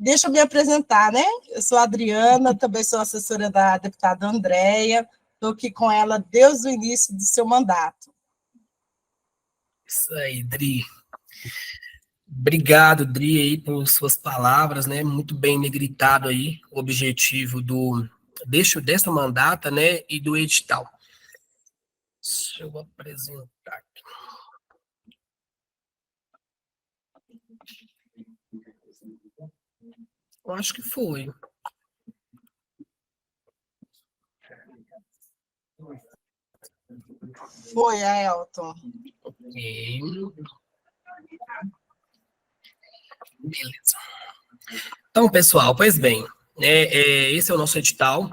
Deixa eu me apresentar, né? Eu sou a Adriana, também sou assessora da deputada Andréia, estou aqui com ela desde o início do seu mandato. Isso aí, Dri. Obrigado, Dri, aí, por suas palavras, né? Muito bem negritado aí o objetivo dessa mandata, né? E do edital. Deixa eu apresentar aqui. Eu acho que foi. Foi, Aelton. Ok. Beleza. Então, pessoal, pois bem, né, esse é o nosso edital,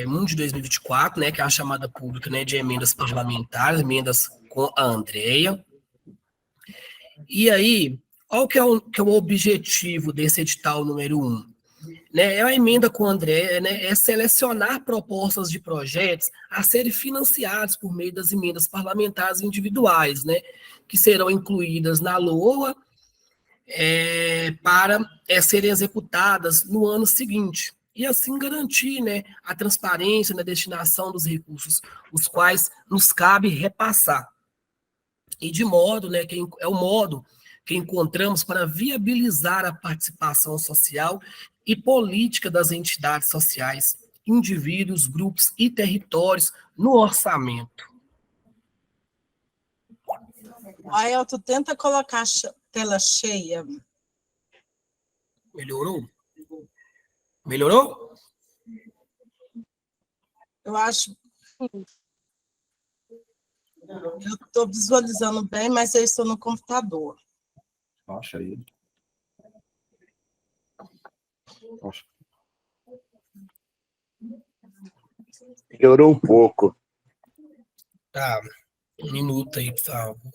Mundo de 2024, né, que é a chamada pública, né, de emendas parlamentares, emendas com a Andréia. E aí, qual que é o objetivo desse edital número 1? Né, é a emenda com a Andréia, né, é selecionar propostas de projetos a serem financiados por meio das emendas parlamentares individuais, né, que serão incluídas na LOA para serem executadas no ano seguinte. E assim garantir, né, a transparência na destinação dos recursos, os quais nos cabe repassar. E de modo, né, que é o modo que encontramos para viabilizar a participação social e política das entidades sociais, indivíduos, grupos e territórios no orçamento. Aelton, tenta colocar a tela cheia. Melhorou? Melhorou? Eu acho. Eu estou visualizando bem, mas eu estou no computador. Acha aí. Acha. Melhorou um pouco. Tá, um minuto aí, por favor.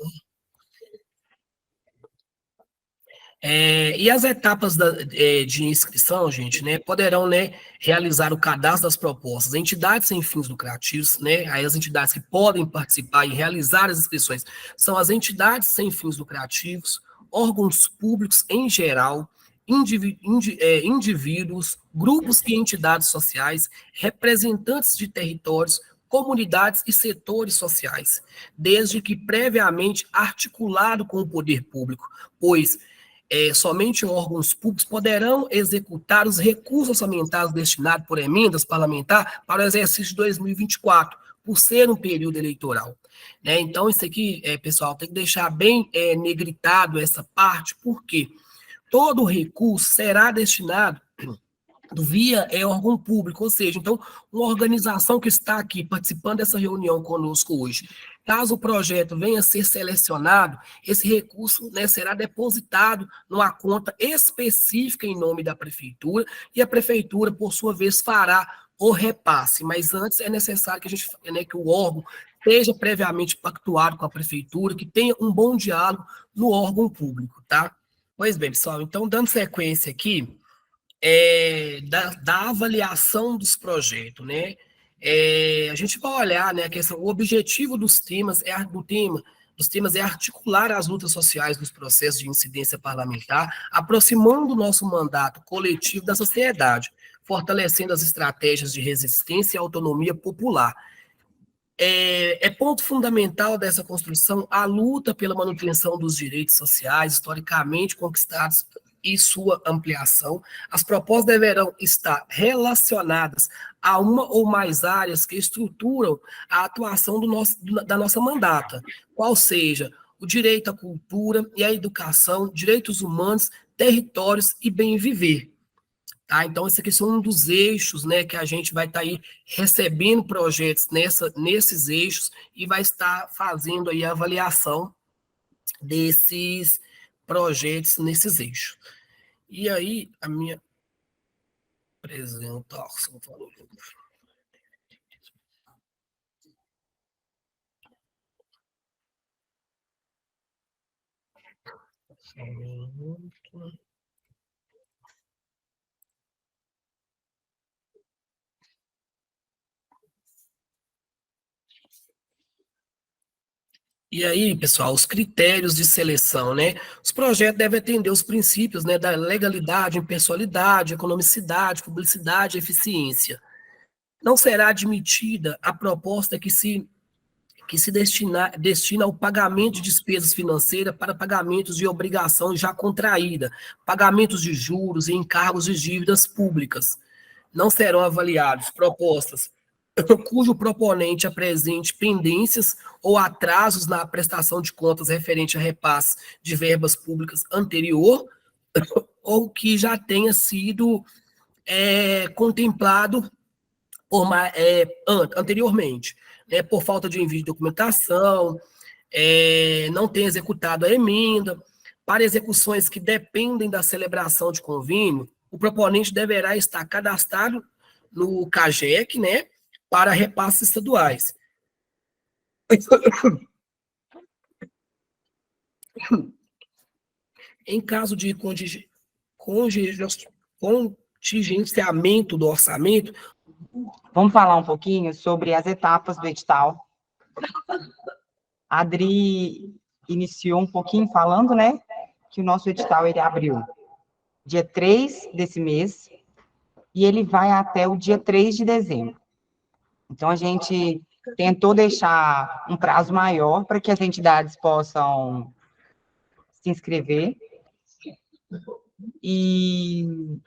E as etapas de inscrição, gente, né, poderão, né, realizar o cadastro das propostas. Entidades sem fins lucrativos, né, aí as entidades que podem participar e realizar as inscrições são as entidades sem fins lucrativos, órgãos públicos em geral, indivíduos, grupos e entidades sociais, representantes de territórios, comunidades e setores sociais, desde que previamente articulado com o poder público, pois somente órgãos públicos poderão executar os recursos orçamentários destinados por emendas parlamentares para o exercício de 2024, por ser um período eleitoral. Né? Então, isso aqui, pessoal, tem que deixar bem negritado essa parte, porque todo recurso será destinado via órgão público, ou seja, então, uma organização que está aqui participando dessa reunião conosco hoje, caso o projeto venha a ser selecionado, esse recurso, né, será depositado numa conta específica em nome da prefeitura, e a prefeitura, por sua vez, fará o repasse, mas antes é necessário que a gente, né, que o órgão seja previamente pactuado com a prefeitura, que tenha um bom diálogo no órgão público, tá? Pois bem, pessoal, então, dando sequência aqui, da avaliação dos projetos, né? A gente vai olhar, né, a questão, o objetivo dos temas é articular as lutas sociais nos processos de incidência parlamentar, aproximando o nosso mandato coletivo da sociedade, fortalecendo as estratégias de resistência e autonomia popular. Ponto fundamental dessa construção a luta pela manutenção dos direitos sociais historicamente conquistados e sua ampliação. As propostas deverão estar relacionadas a uma ou mais áreas que estruturam a atuação da nossa mandata, qual seja o direito à cultura e à educação, direitos humanos, territórios e bem viver. Tá? Então, esse aqui são um dos eixos, né, que a gente vai estar aí recebendo projetos nesses eixos e vai estar fazendo aí a avaliação desses projetos nesses eixos. E aí, a minha apresentação. E aí, pessoal, os critérios de seleção, né? Os projetos devem atender os princípios, né, da legalidade, impessoalidade, economicidade, publicidade e eficiência. Não será admitida a proposta que se destina ao pagamento de despesas financeiras para pagamentos de obrigação já contraída, pagamentos de juros e encargos de dívidas públicas. Não serão avaliados propostas cujo proponente apresente pendências ou atrasos na prestação de contas referente a repasse de verbas públicas anterior ou que já tenha sido contemplado anteriormente, né, por falta de envio de documentação, não tenha executado a emenda. Para execuções que dependem da celebração de convênio, o proponente deverá estar cadastrado no CAGEC, né, para repasses estaduais. Em caso de contingenciamento do orçamento. Vamos falar um pouquinho sobre as etapas do edital. A Adri iniciou um pouquinho falando, né, que o nosso edital ele abriu dia 3 desse mês e ele vai até o dia 3 de dezembro. Então, a gente tentou deixar um prazo maior para que as entidades possam se inscrever e,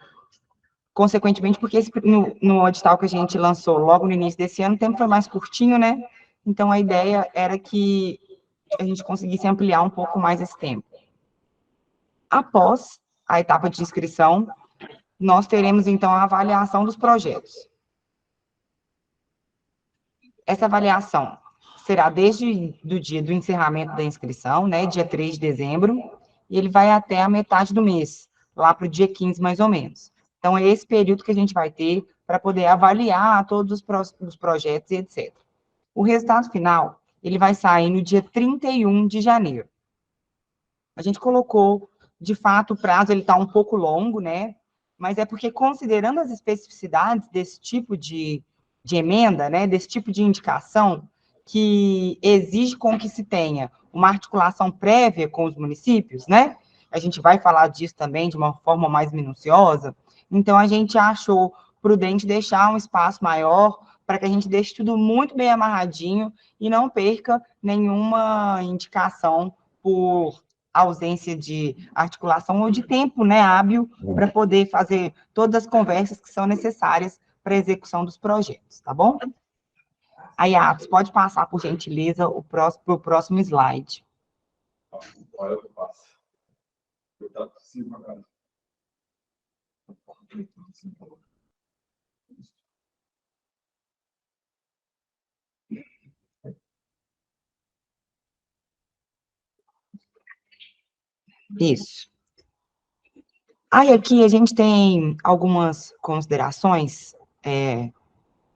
consequentemente, porque no edital que a gente lançou logo no início desse ano, o tempo foi mais curtinho, né? Então, a ideia era que a gente conseguisse ampliar um pouco mais esse tempo. Após a etapa de inscrição, nós teremos, então, a avaliação dos projetos. Essa avaliação será desde o dia do encerramento da inscrição, né, dia 3 de dezembro, e ele vai até a metade do mês, lá para o dia 15, mais ou menos. Então, é esse período que a gente vai ter para poder avaliar todos os projetos e etc. O resultado final, ele vai sair no dia 31 de janeiro. A gente colocou, de fato, o prazo, ele está um pouco longo, né, mas é porque, considerando as especificidades desse tipo de emenda, né, desse tipo de indicação, que exige com que se tenha uma articulação prévia com os municípios, né, a gente vai falar disso também de uma forma mais minuciosa, então a gente achou prudente deixar um espaço maior para que a gente deixe tudo muito bem amarradinho e não perca nenhuma indicação por ausência de articulação ou de tempo, né, hábil, para poder fazer todas as conversas que são necessárias para a execução dos projetos, tá bom? Aí, Atos, pode passar, por gentileza, para o próximo slide. Isso. Aí, aqui, a gente tem algumas considerações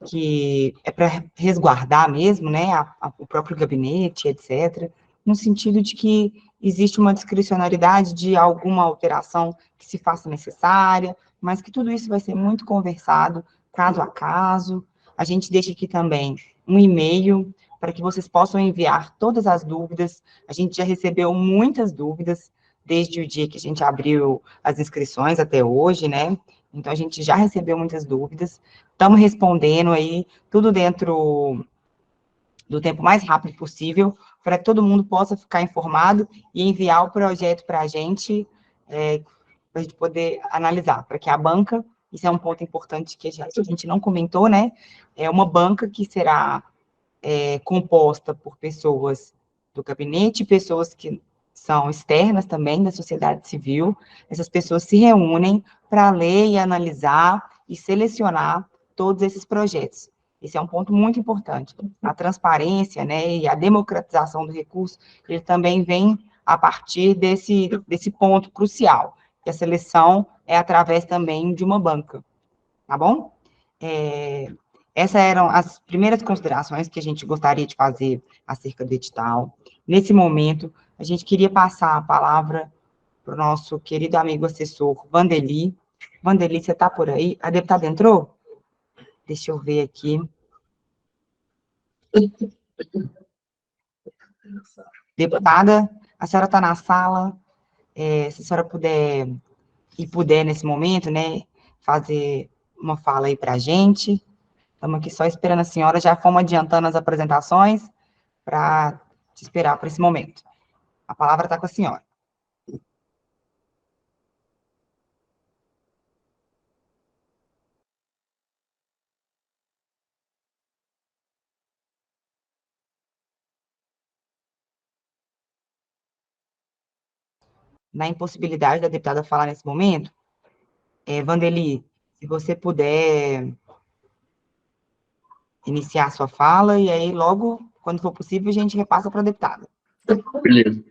que é para resguardar mesmo, né, o próprio gabinete, etc., no sentido de que existe uma discricionariedade de alguma alteração que se faça necessária, mas que tudo isso vai ser muito conversado, caso a caso. A gente deixa aqui também um e-mail para que vocês possam enviar todas as dúvidas. A gente já recebeu muitas dúvidas desde o dia que a gente abriu as inscrições até hoje, né? Então, a gente já recebeu muitas dúvidas. Estamos respondendo aí, tudo dentro do tempo mais rápido possível, para que todo mundo possa ficar informado e enviar o projeto para a gente poder analisar, para que a banca, isso é um ponto importante que a gente não comentou, né? É uma banca que será composta por pessoas do gabinete, pessoas que são externas também da sociedade civil. Essas pessoas se reúnem para ler e analisar e selecionar todos esses projetos. Esse é um ponto muito importante. A transparência, né, e a democratização do recurso, ele também vem a partir desse ponto crucial, que a seleção é através também de uma banca, tá bom? Essas eram as primeiras considerações que a gente gostaria de fazer acerca do edital. Nesse momento, a gente queria passar a palavra para o nosso querido amigo assessor, Vandeli. Vandeli, você está por aí? A deputada entrou? Deixa eu ver aqui. Deputada, a senhora está na sala, se a senhora puder nesse momento, né, fazer uma fala aí para a gente. Estamos aqui só esperando a senhora, já fomos adiantando as apresentações para te esperar para esse momento. A palavra está com a senhora. Na impossibilidade da deputada falar nesse momento, Vandeli, se você puder iniciar a sua fala, e aí logo, quando for possível, a gente repassa para a deputada. Beleza.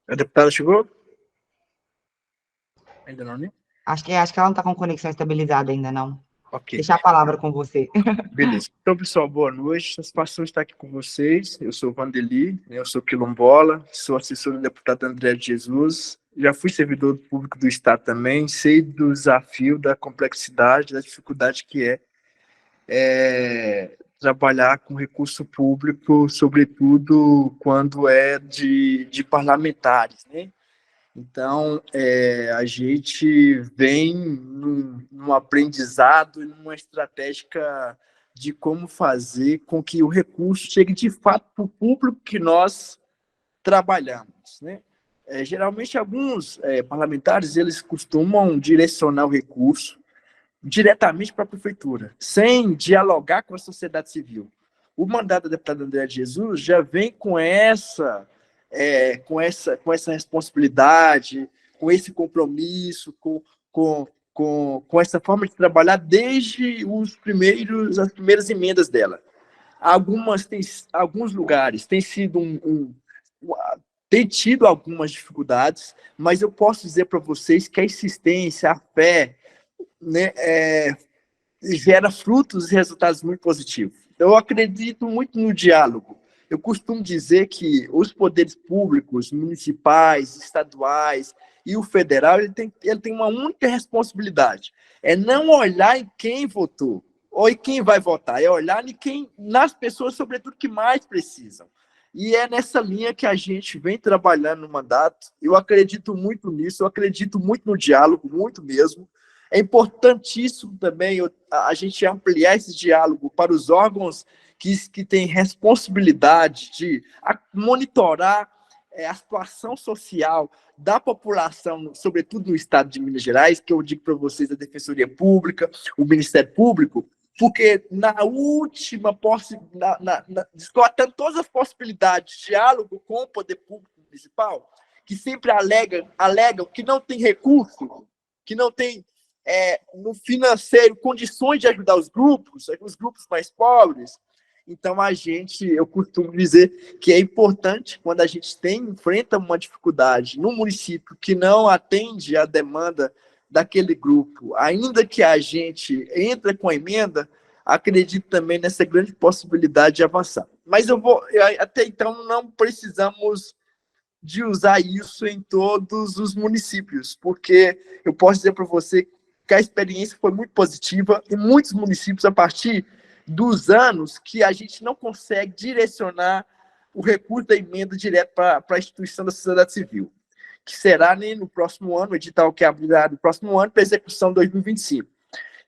A deputada chegou? Ainda não, né? Acho que ela não está com conexão estabilizada ainda, não. Ok. Deixar a palavra com você. Beleza. Então, pessoal, boa noite. Satisfação estar aqui com vocês. Eu sou o Vandeli, né? Eu sou quilombola, sou assessor do deputado André de Jesus. Já fui servidor público do Estado também, sei do desafio, da complexidade, da dificuldade que é trabalhar com recurso público, sobretudo quando é de parlamentares, né? Então, a gente vem num aprendizado e numa estratégia de como fazer com que o recurso chegue de fato para o público que nós trabalhamos, né? Geralmente, alguns parlamentares, eles costumam direcionar o recurso diretamente para a prefeitura, sem dialogar com a sociedade civil. O mandato da deputada Andréa de Jesus já vem com essa responsabilidade, com esse compromisso, com essa forma de trabalhar desde as primeiras emendas dela. Alguns lugares têm sido tem tido algumas dificuldades, mas eu posso dizer para vocês que a insistência, a fé, né, gera frutos e resultados muito positivos. Eu acredito muito no diálogo. Eu costumo dizer que os poderes públicos, municipais, estaduais e o federal, ele tem uma única responsabilidade, é não olhar em quem votou ou em quem vai votar, é olhar nas pessoas, sobretudo, que mais precisam. E é nessa linha que a gente vem trabalhando no mandato. Eu acredito muito nisso, eu acredito muito no diálogo, muito mesmo. É importantíssimo também a gente ampliar esse diálogo para os órgãos que têm responsabilidade de monitorar a situação social da população, sobretudo no estado de Minas Gerais, que eu digo para vocês, a Defensoria Pública, o Ministério Público, porque na última esgotando todas as possibilidades de diálogo com o poder público municipal, que sempre alegam que não tem recurso, que não tem no financeiro condições de ajudar os grupos mais pobres. Então, eu costumo dizer que é importante, quando a gente enfrenta uma dificuldade no município que não atende à demanda daquele grupo, ainda que a gente entre com a emenda, acredito também nessa grande possibilidade de avançar. Mas até então, não precisamos de usar isso em todos os municípios, porque eu posso dizer para você que a experiência foi muito positiva em muitos municípios, a partir dos anos que a gente não consegue direcionar o recurso da emenda direto para a instituição da sociedade civil, que será no próximo ano, o edital que abrirá no próximo ano, para execução 2025.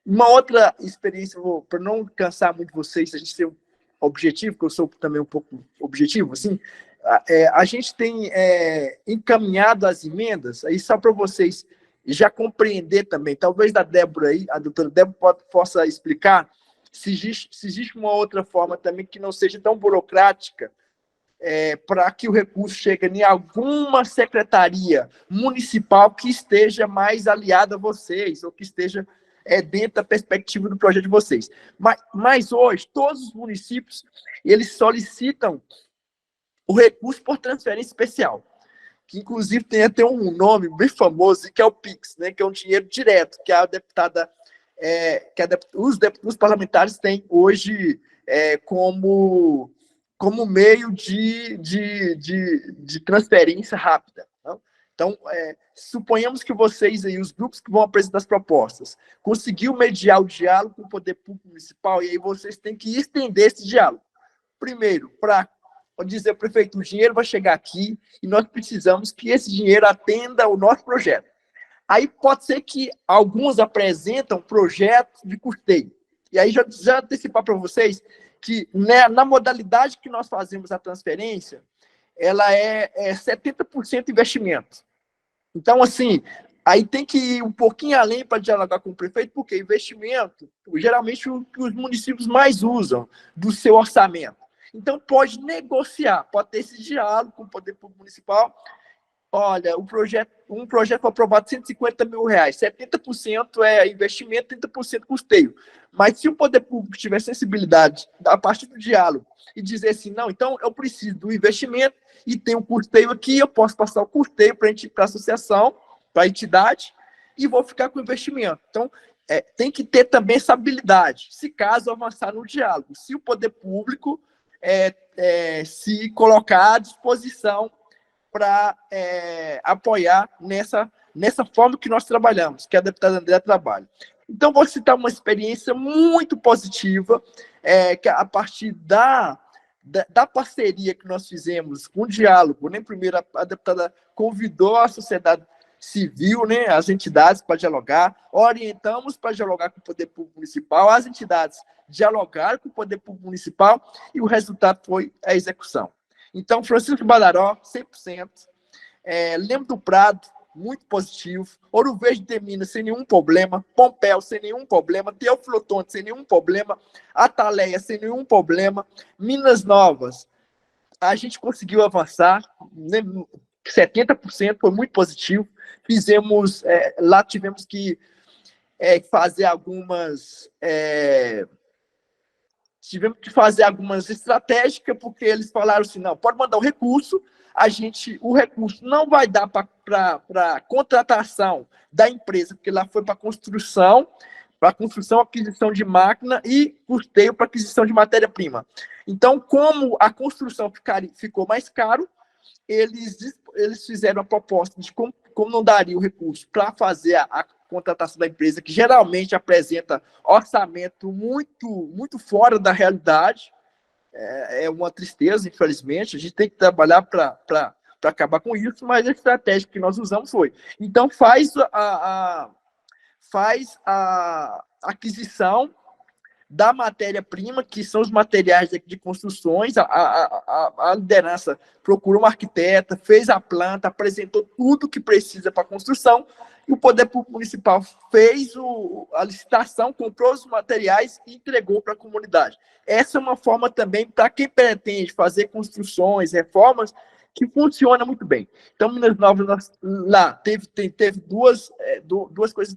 Uma outra experiência, para não cansar muito vocês, a gente tem um objetivo, que eu sou também um pouco objetivo, assim, a gente tem encaminhado as emendas, aí só para vocês já compreender também, talvez a doutora Débora possa explicar se existe uma outra forma também que não seja tão burocrática, para que o recurso chegue em alguma secretaria municipal que esteja mais aliada a vocês, ou que esteja dentro da perspectiva do projeto de vocês. Mas hoje, todos os municípios, eles solicitam o recurso por transferência especial, que inclusive tem até um nome bem famoso, que é o PIX, né, que é um dinheiro direto, que a deputada, os parlamentares têm hoje como meio de transferência rápida. Não? Então, suponhamos que vocês aí, os grupos que vão apresentar as propostas, conseguiu mediar o diálogo com o poder público municipal, e aí vocês têm que estender esse diálogo. Primeiro, para Vou dizer, prefeito, o dinheiro vai chegar aqui e nós precisamos que esse dinheiro atenda o nosso projeto. Aí pode ser que alguns apresentam projetos de custeio. E aí já antecipar para vocês que, né, na modalidade que nós fazemos a transferência, ela é 70% investimento. Então, assim, aí tem que ir um pouquinho além para dialogar com o prefeito, porque investimento, geralmente, o que os municípios mais usam do seu orçamento. Então, pode negociar, pode ter esse diálogo com o poder público municipal. Olha, um projeto foi aprovado de R$150 mil, 70% é investimento, 30% custeio. Mas se o poder público tiver sensibilidade, a partir do diálogo, e dizer assim, não, então eu preciso do investimento e tem um custeio aqui, eu posso passar o custeio para a associação, para a entidade, e vou ficar com o investimento. Então, tem que ter também essa habilidade, se caso avançar no diálogo, se o poder público se colocar à disposição para apoiar nessa forma que nós trabalhamos, que a deputada Andréa trabalha. Então, vou citar uma experiência muito positiva, que a partir da parceria que nós fizemos com o diálogo, né? Primeiro, a deputada convidou a sociedade civil, né, as entidades para dialogar, orientamos para dialogar com o poder público municipal, as entidades dialogaram com o poder público municipal e o resultado foi a execução. Então, Francisco Badaró, 100%. Lemos do Prado, muito positivo. Ouro Verde de Minas, sem nenhum problema. Pompéu, sem nenhum problema. Teófilo Otoni, sem nenhum problema. Ataleia, sem nenhum problema. Minas Novas, a gente conseguiu avançar, né, 70%, foi muito positivo. Fizemos, lá tivemos que fazer algumas... tivemos que fazer algumas estratégicas, porque eles falaram assim, não, pode mandar o recurso, o recurso não vai dar para contratação da empresa, porque lá foi para construção, aquisição de máquina e custeio para aquisição de matéria-prima. Então, como a construção ficou mais caro, eles fizeram a proposta de como não daria o recurso para fazer a contratação da empresa, que geralmente apresenta orçamento muito fora da realidade. É uma tristeza, infelizmente. A gente tem que trabalhar para acabar com isso, mas a estratégia que nós usamos foi. Então, faz a aquisição da matéria-prima, que são os materiais de construções. A liderança procurou um arquiteta, fez a planta, apresentou tudo que precisa para a construção, e o Poder Público Municipal fez a licitação, comprou os materiais e entregou para a comunidade. Essa é uma forma também para quem pretende fazer construções, reformas, que funciona muito bem. Então, Minas Novas, lá, teve duas coisas,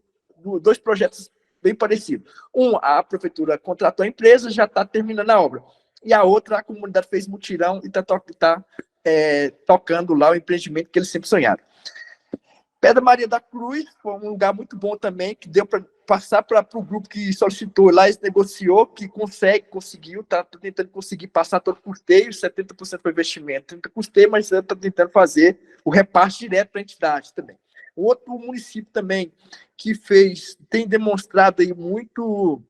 dois projetos bem parecidos. A prefeitura contratou a empresa, já está terminando a obra. E a outra, a comunidade fez mutirão e está tocando lá o empreendimento que eles sempre sonharam. Pedra Maria da Cruz foi um lugar muito bom também, que deu para passar para o grupo que solicitou lá, eles negociou, que conseguiu, está tentando conseguir passar todo o custeio, 70% para investimento, 30% custeio, mas está tentando fazer o repasse direto para a entidade também. Outro município também que tem demonstrado aí muito,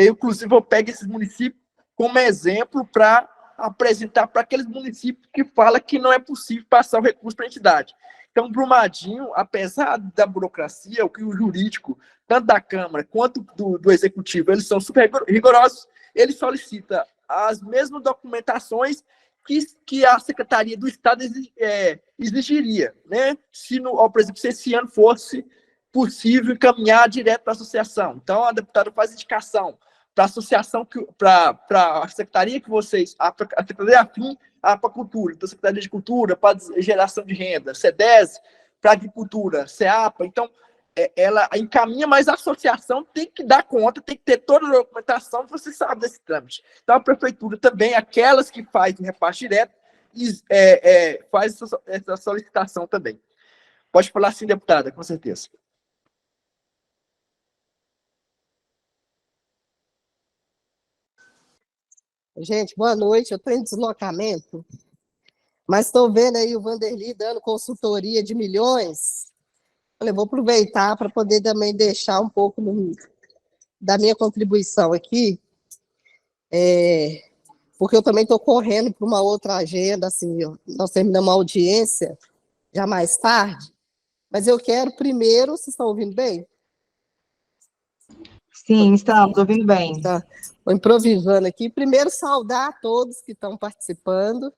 inclusive eu pego esses municípios como exemplo para apresentar para aqueles municípios que falam que não é possível passar o recurso para a entidade. Então, Brumadinho, apesar da burocracia, o jurídico, tanto da Câmara quanto do Executivo, eles são super rigorosos, ele solicita as mesmas documentações que a Secretaria do Estado exigiria, né? Por exemplo, se esse ano fosse possível encaminhar direto para a associação. Então, a deputada faz indicação para a associação, para a secretaria que vocês, a secretaria afim para a cultura, então a secretaria de cultura para geração de renda, CEDES para agricultura, CEAPA, então ela encaminha, mas a associação tem que dar conta, tem que ter toda a documentação, você sabe desse trâmite. Então a prefeitura também, aquelas que fazem o repasse direto, faz essa solicitação também. Pode falar sim, deputada, com certeza. Gente, boa noite. Eu estou em deslocamento, mas estou vendo aí o Vanderly dando consultoria de milhões. Falei, vou aproveitar para poder também deixar um pouco da minha contribuição aqui. porque eu também estou correndo para uma outra agenda, assim, nós terminamos a audiência já mais tarde, mas eu quero primeiro, vocês estão ouvindo bem? Sim, estamos ouvindo bem. Tá. Vou improvisando aqui. Primeiro, saudar a todos que estão participando.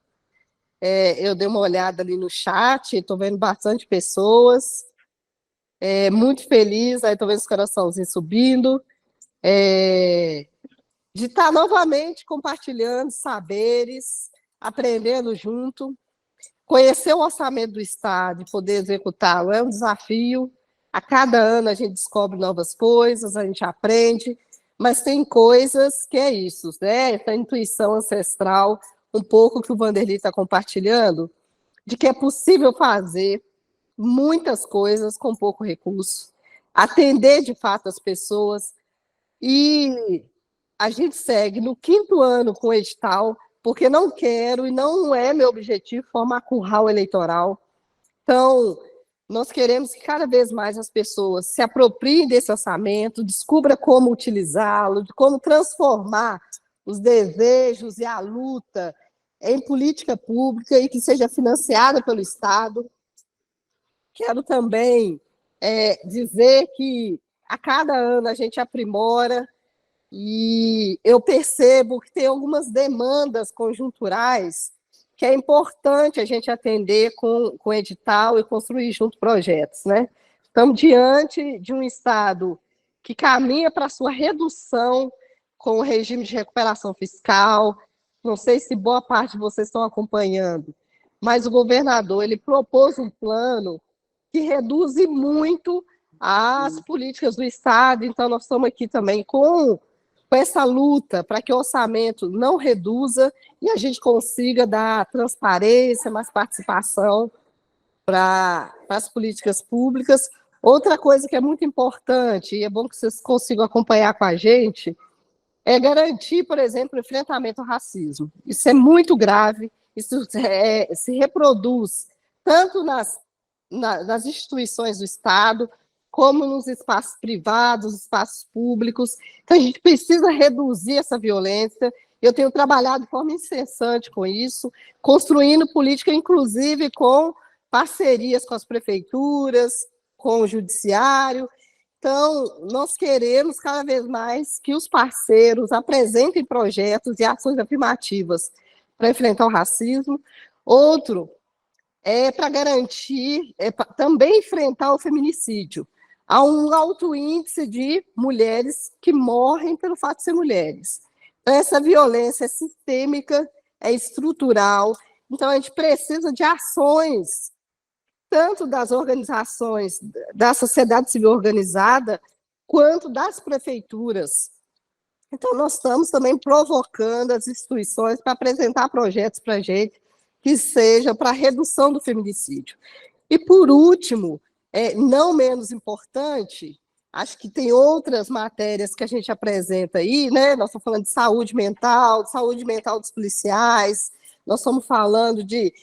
Eu dei uma olhada ali no chat, estou vendo bastante pessoas. Muito feliz, aí estou vendo os coraçãozinhos subindo. De estar novamente compartilhando saberes, aprendendo junto. Conhecer o orçamento do Estado e poder executá-lo é um desafio. A cada ano a gente descobre novas coisas, a gente aprende, mas tem coisas que é isso, né? Essa intuição ancestral, um pouco que o Vanderlei está compartilhando, de que é possível fazer muitas coisas com pouco recurso, atender de fato as pessoas, e a gente segue no 5º ano com o edital, porque não quero e não é meu objetivo formar curral eleitoral. Então, nós queremos que cada vez mais as pessoas se apropriem desse orçamento, descubra como utilizá-lo, de como transformar os desejos e a luta em política pública e que seja financiada pelo Estado. Quero também dizer que a cada ano a gente aprimora, e eu percebo que tem algumas demandas conjunturais que é importante a gente atender com o edital e construir junto projetos, né? Estamos diante de um Estado que caminha para a sua redução com o regime de recuperação fiscal. Não sei se boa parte de vocês estão acompanhando, mas o governador ele propôs um plano que reduz muito as políticas do Estado, então nós estamos aqui também com essa luta para que o orçamento não reduza e a gente consiga dar transparência, mais participação para as políticas públicas. Outra coisa que é muito importante, e é bom que vocês consigam acompanhar com a gente, é garantir, por exemplo, o enfrentamento ao racismo. Isso é muito grave, isso se reproduz tanto nas instituições do Estado, como nos espaços privados, espaços públicos. Então, a gente precisa reduzir essa violência. Eu tenho trabalhado de forma incessante com isso, construindo política, inclusive com parcerias com as prefeituras, com o judiciário. Então, nós queremos cada vez mais que os parceiros apresentem projetos e ações afirmativas para enfrentar o racismo. Outro para garantir, também enfrentar o feminicídio. Há um alto índice de mulheres que morrem pelo fato de ser mulheres. Então, essa violência é sistêmica, é estrutural. Então, a gente precisa de ações, tanto das organizações da sociedade civil organizada, quanto das prefeituras. Então, nós estamos também provocando as instituições para apresentar projetos para a gente que seja para a redução do feminicídio. E, por último, não menos importante, acho que tem outras matérias que a gente apresenta aí, né? Nós estamos falando de saúde mental dos policiais, nós estamos falando de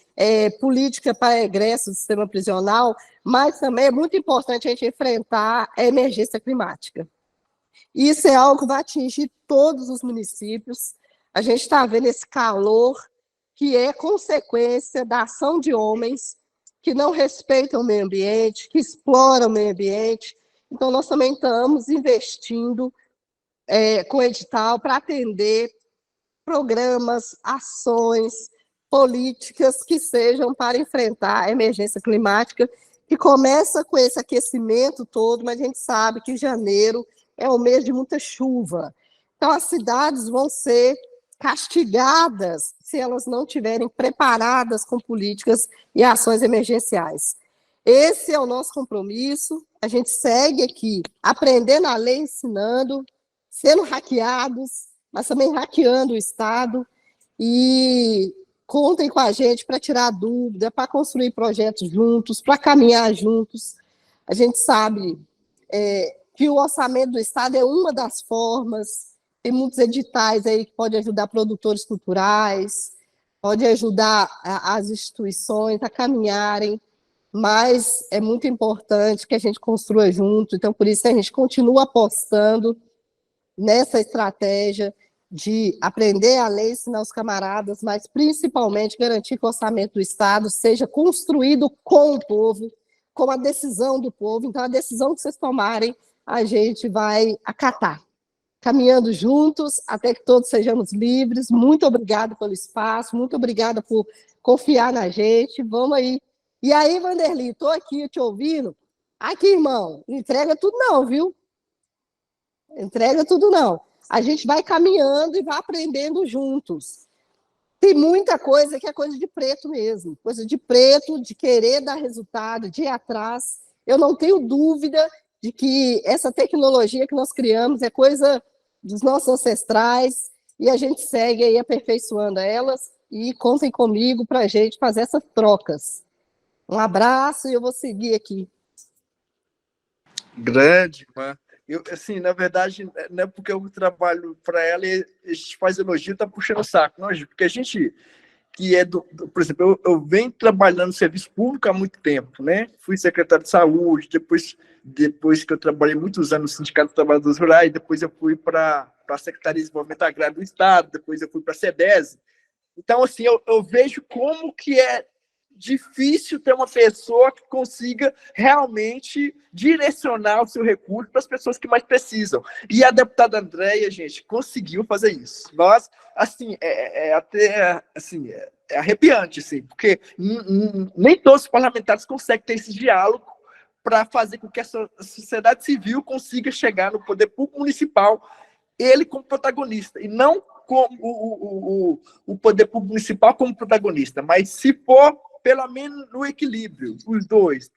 política para egresso do sistema prisional, mas também é muito importante a gente enfrentar a emergência climática. Isso é algo que vai atingir todos os municípios. A gente está vendo esse calor que é consequência da ação de homens que não respeitam o meio ambiente, que exploram o meio ambiente. Então, nós também estamos investindo com edital para atender programas, ações, políticas que sejam para enfrentar a emergência climática, que começa com esse aquecimento todo, mas a gente sabe que janeiro é um mês de muita chuva. Então, as cidades vão ser castigadas se elas não estiverem preparadas com políticas e ações emergenciais. Esse é o nosso compromisso. A gente segue aqui aprendendo a lei, ensinando, sendo hackeados, mas também hackeando o Estado. E contem com a gente para tirar dúvida, para construir projetos juntos, para caminhar juntos. A gente sabe que o orçamento do Estado é uma das formas. Tem muitos editais aí que podem ajudar produtores culturais, pode ajudar as instituições a caminharem, mas é muito importante que a gente construa junto. Então, por isso, a gente continua apostando nessa estratégia de aprender a ler, ensinar os camaradas, mas principalmente garantir que o orçamento do Estado seja construído com o povo, com a decisão do povo. Então, a decisão que vocês tomarem, a gente vai acatar, caminhando juntos até que todos sejamos livres. Muito obrigada pelo espaço, muito obrigada por confiar na gente. Vamos aí. E aí, Vanderly, estou aqui te ouvindo. Aqui, irmão, não entrega tudo não, viu? Entrega tudo não. A gente vai caminhando e vai aprendendo juntos. Tem muita coisa que é coisa de preto mesmo, coisa de preto, de querer dar resultado, de ir atrás. Eu não tenho dúvida de que essa tecnologia que nós criamos é coisa dos nossos ancestrais e a gente segue aí aperfeiçoando elas e contem comigo para a gente fazer essas trocas. Um abraço e eu vou seguir aqui. Grande, irmã. Eu, assim, na verdade, não é porque eu trabalho para ela e a gente faz elogio, tá puxando o saco, não, porque a gente que é por exemplo, eu venho trabalhando no serviço público há muito tempo, né? Fui secretário de saúde, depois que eu trabalhei muitos anos no Sindicato dos Trabalhadores Rurais, depois eu fui para a Secretaria de Desenvolvimento Agrário do Estado, depois eu fui para a SEDES. Então, assim, eu vejo como que é difícil ter uma pessoa que consiga realmente direcionar o seu recurso para as pessoas que mais precisam. E a deputada Andréia, gente, conseguiu fazer isso. Nós, assim, até assim, é arrepiante, assim, porque nem todos os parlamentares conseguem ter esse diálogo para fazer com que a sociedade civil consiga chegar no poder público municipal, ele como protagonista, e não como o poder público municipal como protagonista, mas se for pelo menos no equilíbrio, os dois,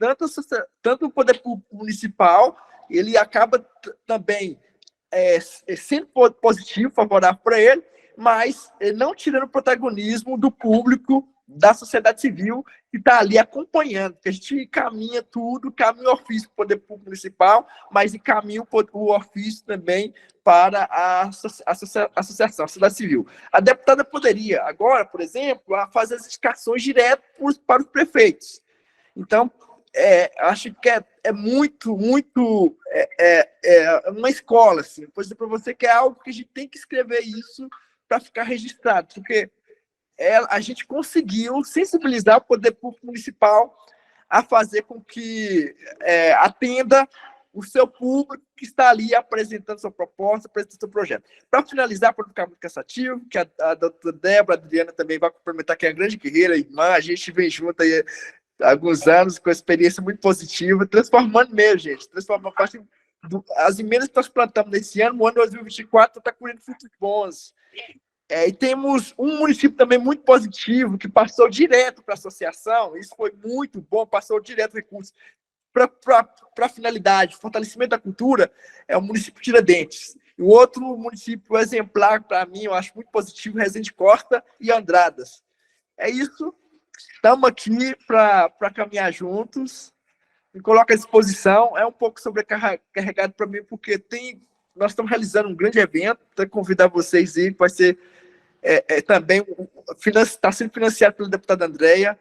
tanto o poder público municipal, ele acaba também sendo positivo, favorável para ele, mas não tirando o protagonismo do público, da sociedade civil, que está ali acompanhando, que a gente caminha tudo, caminha o ofício para o poder público municipal, mas encaminha o ofício também para a associação, a sociedade civil. A deputada poderia, agora, por exemplo, fazer as indicações direto para os prefeitos. Então, acho que é muito uma escola, assim. Vou dizer para você que é algo que a gente tem que escrever isso para ficar registrado, porque a gente conseguiu sensibilizar o poder público municipal a fazer com que atenda o seu público que está ali apresentando sua proposta, apresentando seu projeto. Para finalizar, para não ficar muito cansativo, que a doutora Débora, a Adriana também vai complementar, que é a grande guerreira, irmã, a gente vem junto aí há alguns anos, com experiência muito positiva, transformando mesmo, gente, transformando as emendas que nós plantamos nesse ano, no ano 2024, está colhendo frutos bons. E temos um município também muito positivo, que passou direto para a associação, isso foi muito bom, passou direto recursos para a finalidade, fortalecimento da cultura, é o município de Tiradentes. E o outro município exemplar, para mim, eu acho muito positivo, Resende Costa e Andradas. É isso, estamos aqui para caminhar juntos, me coloco à disposição, é um pouco sobrecarregado para mim, porque nós estamos realizando um grande evento, para convidar vocês aí, que vai ser também está sendo financiado pela deputada Andréia,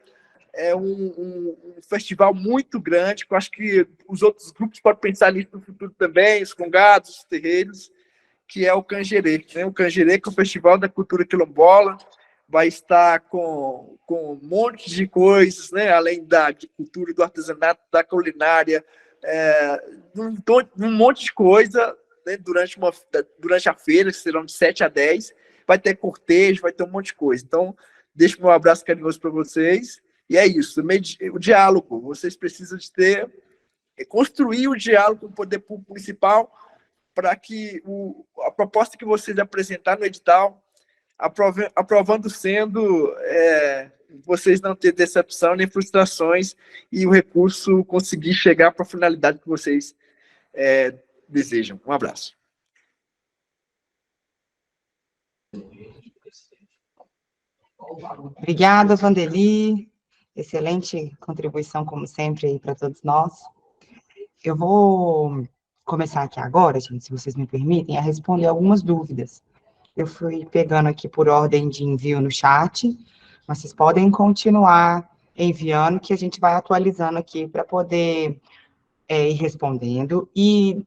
é um festival muito grande, que eu acho que os outros grupos podem pensar nisso no futuro também, os congados, os terreiros, que é o Canjerê, né? O Canjerê, que é o Festival da Cultura Quilombola, vai estar com um monte de coisas, né? Além da agricultura, do artesanato, da culinária, um monte de coisa, né? Durante a feira, que serão de 7 a 10, vai ter cortejo, vai ter um monte de coisa. Então, deixo meu abraço carinhoso para vocês. E é isso, o diálogo. Vocês precisam de construir o diálogo com o poder público municipal para que a proposta que vocês apresentaram no edital, aprovando sendo, vocês não terem decepção nem frustrações e o recurso conseguir chegar para a finalidade que vocês desejam. Um abraço. Obrigada, Vanderly. Excelente contribuição, como sempre, aí para todos nós. Eu vou começar aqui agora, gente, se vocês me permitem, a responder algumas dúvidas. Eu fui pegando aqui por ordem de envio no chat, mas vocês podem continuar enviando, que a gente vai atualizando aqui para poder ir respondendo. E,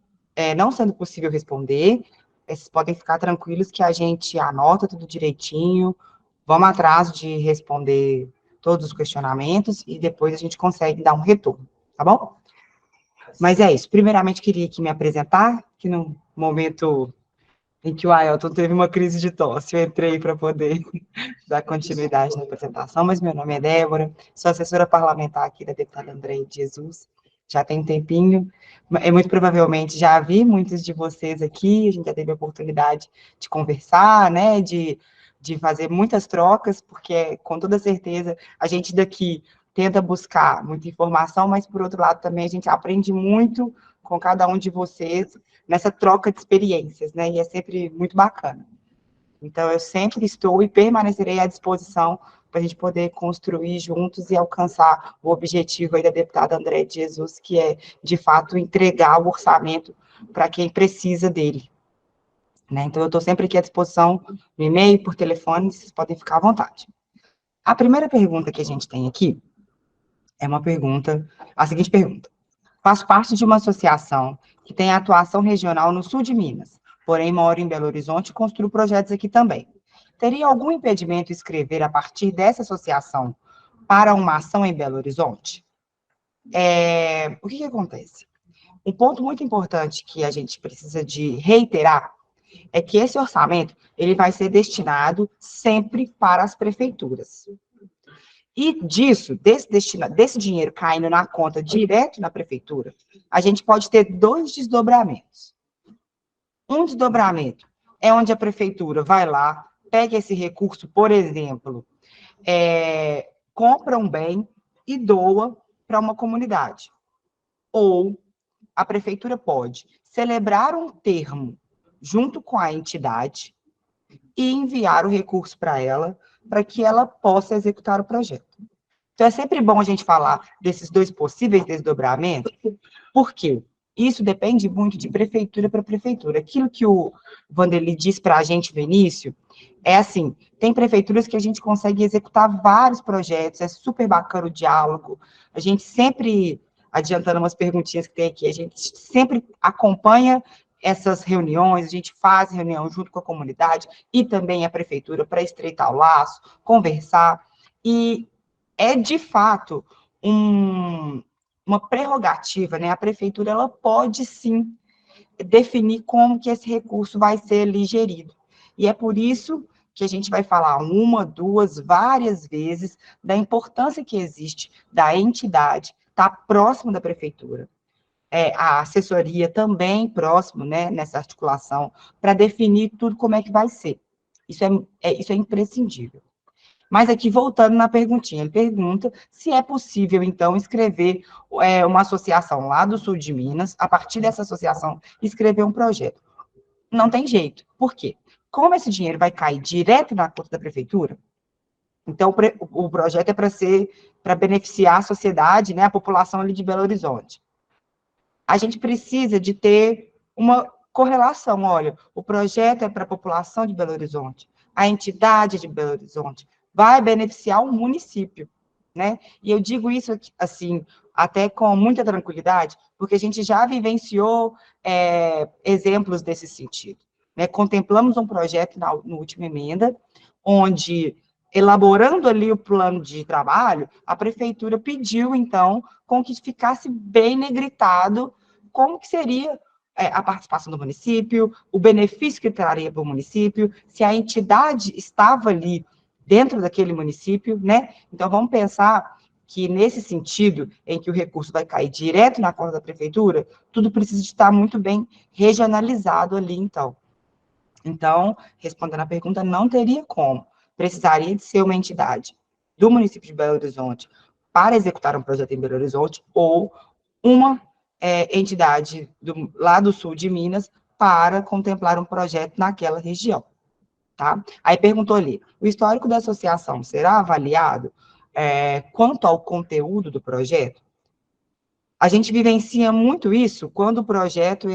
não sendo possível responder, Vocês podem ficar tranquilos que a gente anota tudo direitinho, vamos atrás de responder todos os questionamentos e depois a gente consegue dar um retorno, tá bom? Mas é isso. Primeiramente, queria aqui me apresentar, que no momento em que o Ailton teve uma crise de tosse, eu entrei para poder dar continuidade na apresentação, mas meu nome é Débora, sou assessora parlamentar aqui da deputada Andréia de Jesus, já tem um tempinho, muito provavelmente já vi muitos de vocês aqui, a gente já teve a oportunidade de conversar, né, de fazer muitas trocas, porque com toda certeza a gente daqui tenta buscar muita informação, mas por outro lado também a gente aprende muito com cada um de vocês nessa troca de experiências, né, e é sempre muito bacana. Então, eu sempre estou e permanecerei à disposição para a gente poder construir juntos e alcançar o objetivo aí da deputada Andréia de Jesus, que é, de fato, entregar o orçamento para quem precisa dele. Né? Então, eu estou sempre aqui à disposição, no e-mail, por telefone, vocês podem ficar à vontade. A primeira pergunta que a gente tem aqui é a seguinte pergunta. Faço parte de uma associação que tem atuação regional no sul de Minas, porém moro em Belo Horizonte e construo projetos aqui também. Teria algum impedimento escrever a partir dessa associação para uma ação em Belo Horizonte? O que acontece? Um ponto muito importante que a gente precisa de reiterar é que esse orçamento ele vai ser destinado sempre para as prefeituras. E desse dinheiro caindo na conta direto na prefeitura, a gente pode ter 2 desdobramentos. Um desdobramento é onde a prefeitura vai lá, pega esse recurso, por exemplo, compra um bem e doa para uma comunidade. Ou a prefeitura pode celebrar um termo junto com a entidade e enviar o recurso para ela, para que ela possa executar o projeto. Então, é sempre bom a gente falar desses 2 possíveis desdobramentos, porque isso depende muito de prefeitura para prefeitura. Aquilo que o Vanderlei disse para a gente no início, é assim, tem prefeituras que a gente consegue executar vários projetos, é super bacana o diálogo, a gente sempre, adiantando umas perguntinhas que tem aqui, a gente sempre acompanha essas reuniões, a gente faz reunião junto com a comunidade e também a prefeitura para estreitar o laço, conversar, e é, de fato, uma prerrogativa, né? A prefeitura, ela pode, sim, definir como que esse recurso vai ser ali gerido. E é por isso que a gente vai falar 1, 2, várias vezes da importância que existe da entidade estar próximo da prefeitura. A assessoria também próximo, né, nessa articulação, para definir tudo como é que vai ser. Isso é imprescindível. Mas aqui, voltando na perguntinha, ele pergunta se é possível, então, escrever uma associação lá do sul de Minas, a partir dessa associação, escrever um projeto. Não tem jeito. Por quê? Como esse dinheiro vai cair direto na conta da prefeitura, então o projeto é para beneficiar a sociedade, né, a população ali de Belo Horizonte. A gente precisa de ter uma correlação. Olha, o projeto é para a população de Belo Horizonte, a entidade de Belo Horizonte vai beneficiar o município, né? E eu digo isso, assim, até com muita tranquilidade, porque a gente já vivenciou exemplos desse sentido, né? Contemplamos um projeto na última emenda, onde, elaborando ali o plano de trabalho, a prefeitura pediu, então, com que ficasse bem negritado como que seria a participação do município, o benefício que traria para o município, se a entidade estava ali dentro daquele município, né? Então, vamos pensar que, nesse sentido, em que o recurso vai cair direto na conta da prefeitura, tudo precisa de estar muito bem regionalizado ali, então. Então, respondendo a pergunta, não teria como. Precisaria de ser uma entidade do município de Belo Horizonte para executar um projeto em Belo Horizonte ou uma entidade lá do sul de Minas para contemplar um projeto naquela região. Tá? Aí perguntou ali, o histórico da associação será avaliado quanto ao conteúdo do projeto? A gente vivencia muito isso quando o projeto,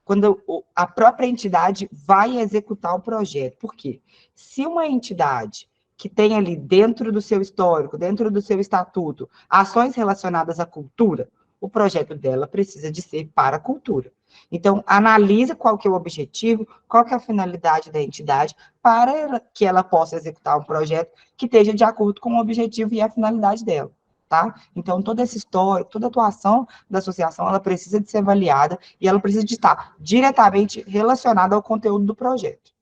quando a própria entidade vai executar o projeto. Por quê? Se uma entidade que tem ali dentro do seu histórico, dentro do seu estatuto, ações relacionadas à cultura, o projeto dela precisa de ser para a cultura. Então, analisa qual que é o objetivo, qual que é a finalidade da entidade, para que ela possa executar um projeto que esteja de acordo com o objetivo e a finalidade dela, tá? Então, toda essa história, toda a atuação da associação, ela precisa de ser avaliada e ela precisa de estar diretamente relacionada ao conteúdo do projeto.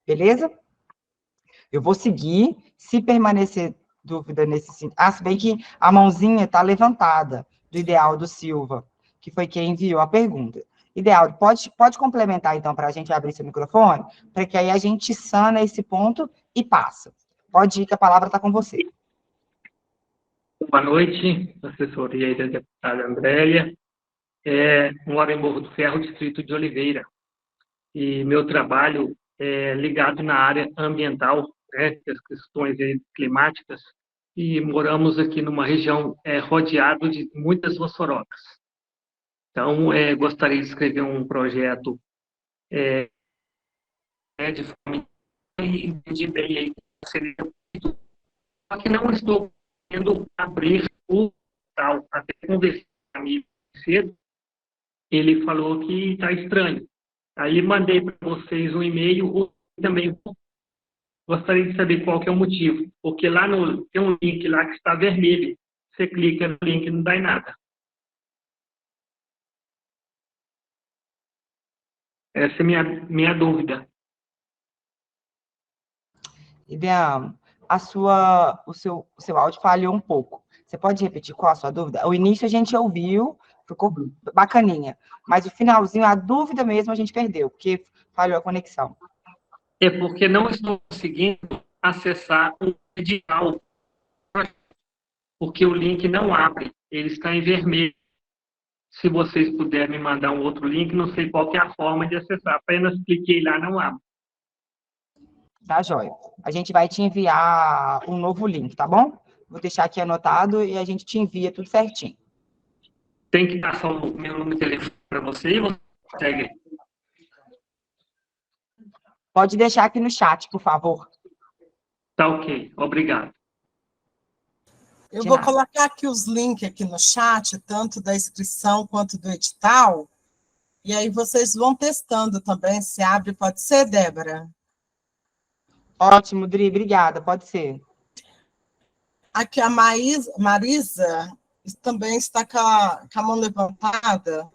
Beleza? Eu vou seguir, se permanecer dúvida nesse sentido. Ah, se bem que a mãozinha está levantada, do Idealdo Silva, que foi quem enviou a pergunta. Idealdo, pode complementar, então, para a gente abrir seu microfone, para que aí a gente sana esse ponto e passa. Pode ir, que a palavra está com você. Boa noite, assessoria da deputada Andréia. Moro em Morro do Ferro, distrito de Oliveira. E meu trabalho é ligado na área ambiental, né, as questões climáticas, e moramos aqui numa região rodeado de muitas mossorocas. Então, gostaria de escrever um projeto de forma e entendi bem aí que seria, só que não estou podendo abrir o tal, até conversar comigo cedo, ele falou que está estranho. Aí mandei para vocês um e-mail, também gostaria de saber qual que é o motivo, porque lá tem um link lá que está vermelho, você clica no link e não dá em nada. Essa é minha dúvida. Ideal, o seu áudio falhou um pouco. Você pode repetir qual a sua dúvida? O início a gente ouviu, ficou bacaninha, mas o finalzinho, a dúvida mesmo, a gente perdeu, porque falhou a conexão. É porque não estou conseguindo acessar o edital, porque o link não abre, ele está em vermelho. Se vocês puderem me mandar um outro link, não sei qual que é a forma de acessar, apenas cliquei lá, não abre. Tá, joia. A gente vai te enviar um novo link, tá bom? Vou deixar aqui anotado e a gente te envia tudo certinho. Tem que passar o meu número de telefone para você e você consegue. Pode deixar aqui no chat, por favor. Tá ok, obrigado. Eu De vou nada. colocar aqui os links aqui no chat, tanto da inscrição quanto do edital, e aí vocês vão testando também, se abre, pode ser, Débora? Ótimo, Dri, obrigada, pode ser. Aqui a Marisa também está com a mão levantada,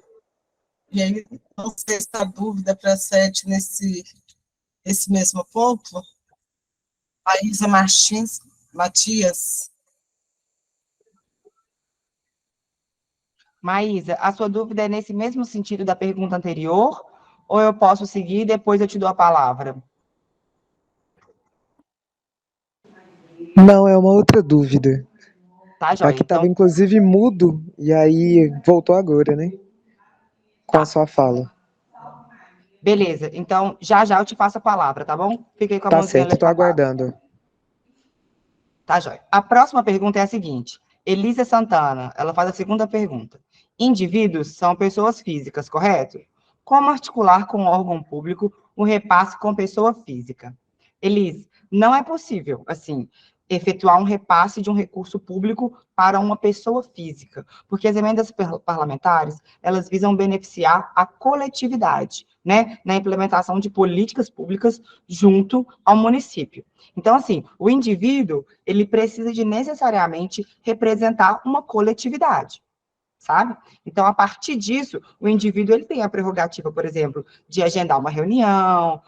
e aí não sei se está dúvida para a Sete nesse mesmo ponto. Maísa Martins Matias. Maísa, a sua dúvida é nesse mesmo sentido da pergunta anterior, ou eu posso seguir e depois eu te dou a palavra? Não, é uma outra dúvida. Tá, joia. Aqui estava, inclusive, mudo, e aí voltou agora, né? Com a sua fala. Beleza, então já eu te passo a palavra, tá bom? Fiquei com a Tá mãozinha certo, estou levantada. aguardando. Tá, joia. A próxima pergunta é a seguinte. Elisa Santana, ela faz a segunda pergunta. Indivíduos são pessoas físicas, correto? Como articular com o órgão público o repasse com pessoa física? Elisa, não é possível, assim, efetuar um repasse de um recurso público para uma pessoa física, porque as emendas parlamentares, elas visam beneficiar a coletividade, né, na implementação de políticas públicas junto ao município. Então, assim, o indivíduo, ele precisa de necessariamente representar uma coletividade, sabe? Então, a partir disso, o indivíduo, ele tem a prerrogativa, por exemplo, de agendar uma reunião,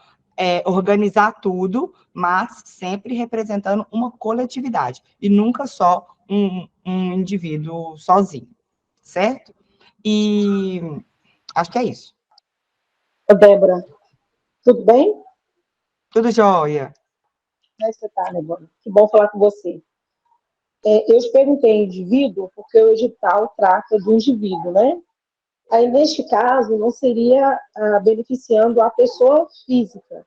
organizar tudo, mas sempre representando uma coletividade, e nunca só um indivíduo sozinho, certo? E acho que é isso. Débora, tudo bem? Tudo jóia. Como é que você está, né, Débora? Que bom falar com você. Eu te perguntei indivíduo, porque o edital trata do indivíduo, né? Aí, neste caso, não seria beneficiando a pessoa física,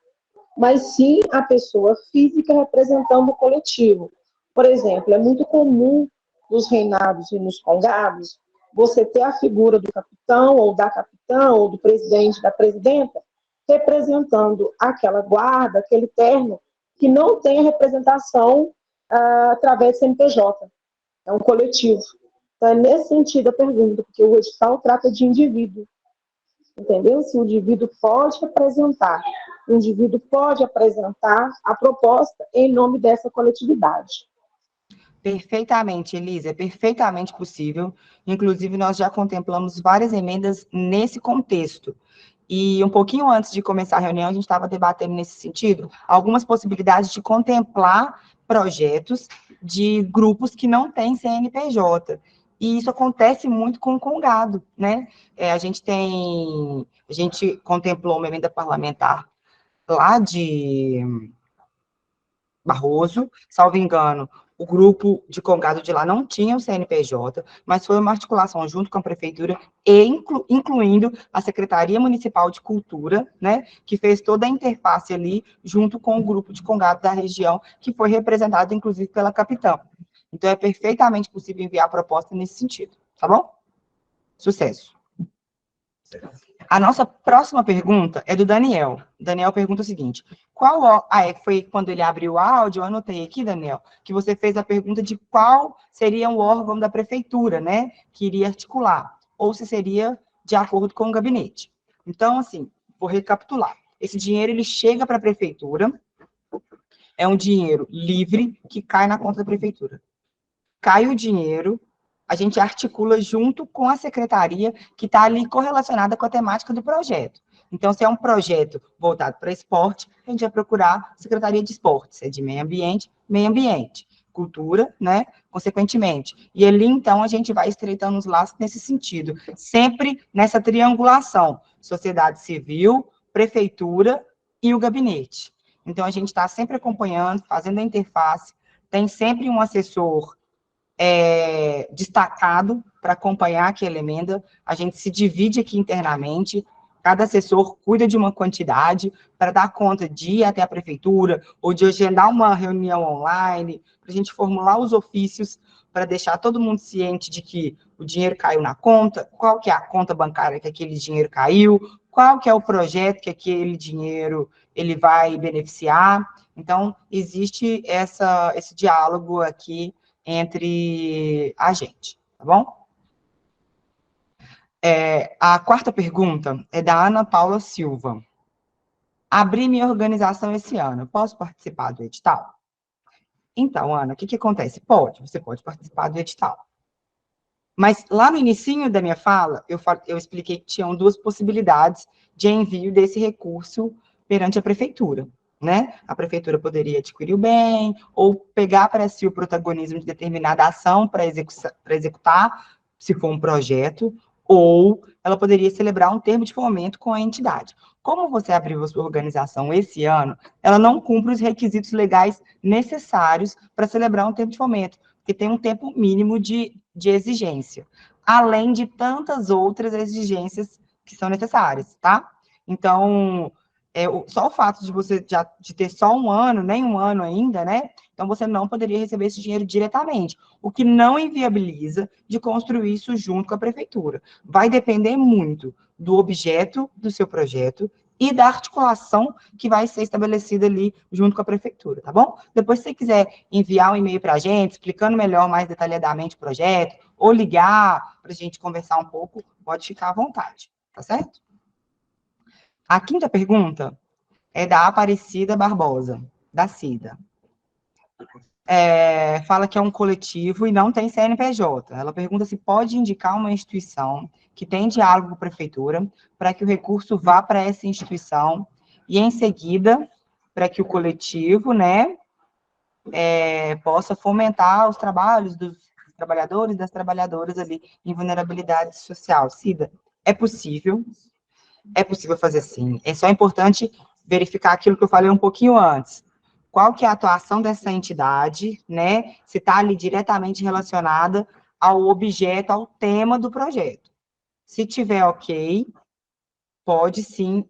mas sim a pessoa física representando o coletivo. Por exemplo, é muito comum nos reinados e nos congados você ter a figura do capitão, ou da capitã, ou do presidente, da presidenta, representando aquela guarda, aquele terno, que não tem a representação através do CNPJ. É um coletivo. Então, é nesse sentido a pergunta, porque o edital trata de indivíduo, entendeu? Se o indivíduo pode representar, o indivíduo pode apresentar a proposta em nome dessa coletividade. Perfeitamente, Elisa, é perfeitamente possível. Inclusive, nós já contemplamos várias emendas nesse contexto. E um pouquinho antes de começar a reunião, a gente estava debatendo nesse sentido algumas possibilidades de contemplar projetos de grupos que não têm CNPJ. E isso acontece muito com o Congado, né? A gente contemplou uma emenda parlamentar lá de Barroso, salvo engano, o grupo de Congado de lá não tinha o CNPJ, mas foi uma articulação junto com a prefeitura, e incluindo a Secretaria Municipal de Cultura, né, que fez toda a interface ali, junto com o grupo de Congado da região, que foi representado, inclusive, pela capitã. Então, é perfeitamente possível enviar a proposta nesse sentido, tá bom? Sucesso. A nossa próxima pergunta é do Daniel. Daniel pergunta o seguinte: foi quando ele abriu o áudio, eu anotei aqui, Daniel, que você fez a pergunta de qual seria o órgão da prefeitura, né, que iria articular, ou se seria de acordo com o gabinete. Então, assim, vou recapitular. Esse dinheiro, ele chega para a prefeitura, é um dinheiro livre que cai na conta da prefeitura. Cai o dinheiro, a gente articula junto com a secretaria que está ali correlacionada com a temática do projeto. Então, se é um projeto voltado para esporte, a gente vai procurar a Secretaria de Esportes, se é de meio ambiente, cultura, né, consequentemente. E ali, então, a gente vai estreitando os laços nesse sentido, sempre nessa triangulação, sociedade civil, prefeitura e o gabinete. Então, a gente está sempre acompanhando, fazendo a interface, tem sempre um assessor destacado para acompanhar aquela emenda, a gente se divide aqui internamente, cada assessor cuida de uma quantidade para dar conta de ir até a prefeitura, ou de agendar uma reunião online, para a gente formular os ofícios, para deixar todo mundo ciente de que o dinheiro caiu na conta, qual que é a conta bancária que aquele dinheiro caiu, qual que é o projeto que aquele dinheiro ele vai beneficiar. Então, existe esse diálogo aqui entre a gente, tá bom? A quarta pergunta é da Ana Paula Silva. Abri minha organização esse ano, posso participar do edital? Então, Ana, o que acontece? Você pode participar do edital. Mas lá no inicinho da minha fala, eu expliquei que tinham duas possibilidades de envio desse recurso perante a prefeitura, né? A prefeitura poderia adquirir o bem, ou pegar para si o protagonismo de determinada ação para executar, se for um projeto, ou ela poderia celebrar um termo de fomento com a entidade. Como você abriu a sua organização esse ano, ela não cumpre os requisitos legais necessários para celebrar um termo de fomento, porque tem um tempo mínimo de exigência, além de tantas outras exigências que são necessárias, tá? Então, só o fato de você de ter só um ano, nem um ano ainda, né? Então, você não poderia receber esse dinheiro diretamente, o que não inviabiliza de construir isso junto com a prefeitura. Vai depender muito do objeto do seu projeto e da articulação que vai ser estabelecida ali junto com a prefeitura, tá bom? Depois, se você quiser enviar um e-mail para a gente, explicando melhor, mais detalhadamente o projeto, ou ligar para a gente conversar um pouco, pode ficar à vontade, tá certo? A quinta pergunta é da Aparecida Barbosa, da CIDA. Fala que é um coletivo e não tem CNPJ. Ela pergunta se pode indicar uma instituição que tem diálogo com a prefeitura para que o recurso vá para essa instituição e, em seguida, para que o coletivo, né, possa fomentar os trabalhos dos trabalhadores e das trabalhadoras ali em vulnerabilidade social. CIDA, é possível fazer sim. É só importante verificar aquilo que eu falei um pouquinho antes. Qual que é a atuação dessa entidade, né? Se está ali diretamente relacionada ao objeto, ao tema do projeto. Se tiver ok, pode sim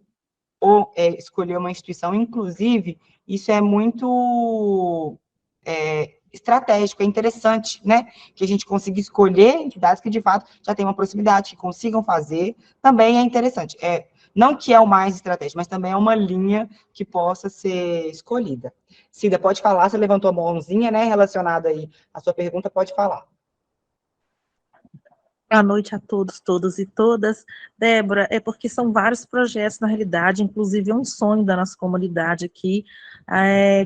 escolher uma instituição. Inclusive, isso é muito estratégico, é interessante, né? Que a gente consiga escolher entidades que, de fato, já têm uma proximidade, que consigam fazer, também é interessante. Não que é o mais estratégico, mas também é uma linha que possa ser escolhida. Cida, pode falar, você levantou a mãozinha, né, relacionada aí à sua pergunta, pode falar. Boa noite a todos, todas e todas. Débora, é porque são vários projetos, na realidade, inclusive é um sonho da nossa comunidade aqui,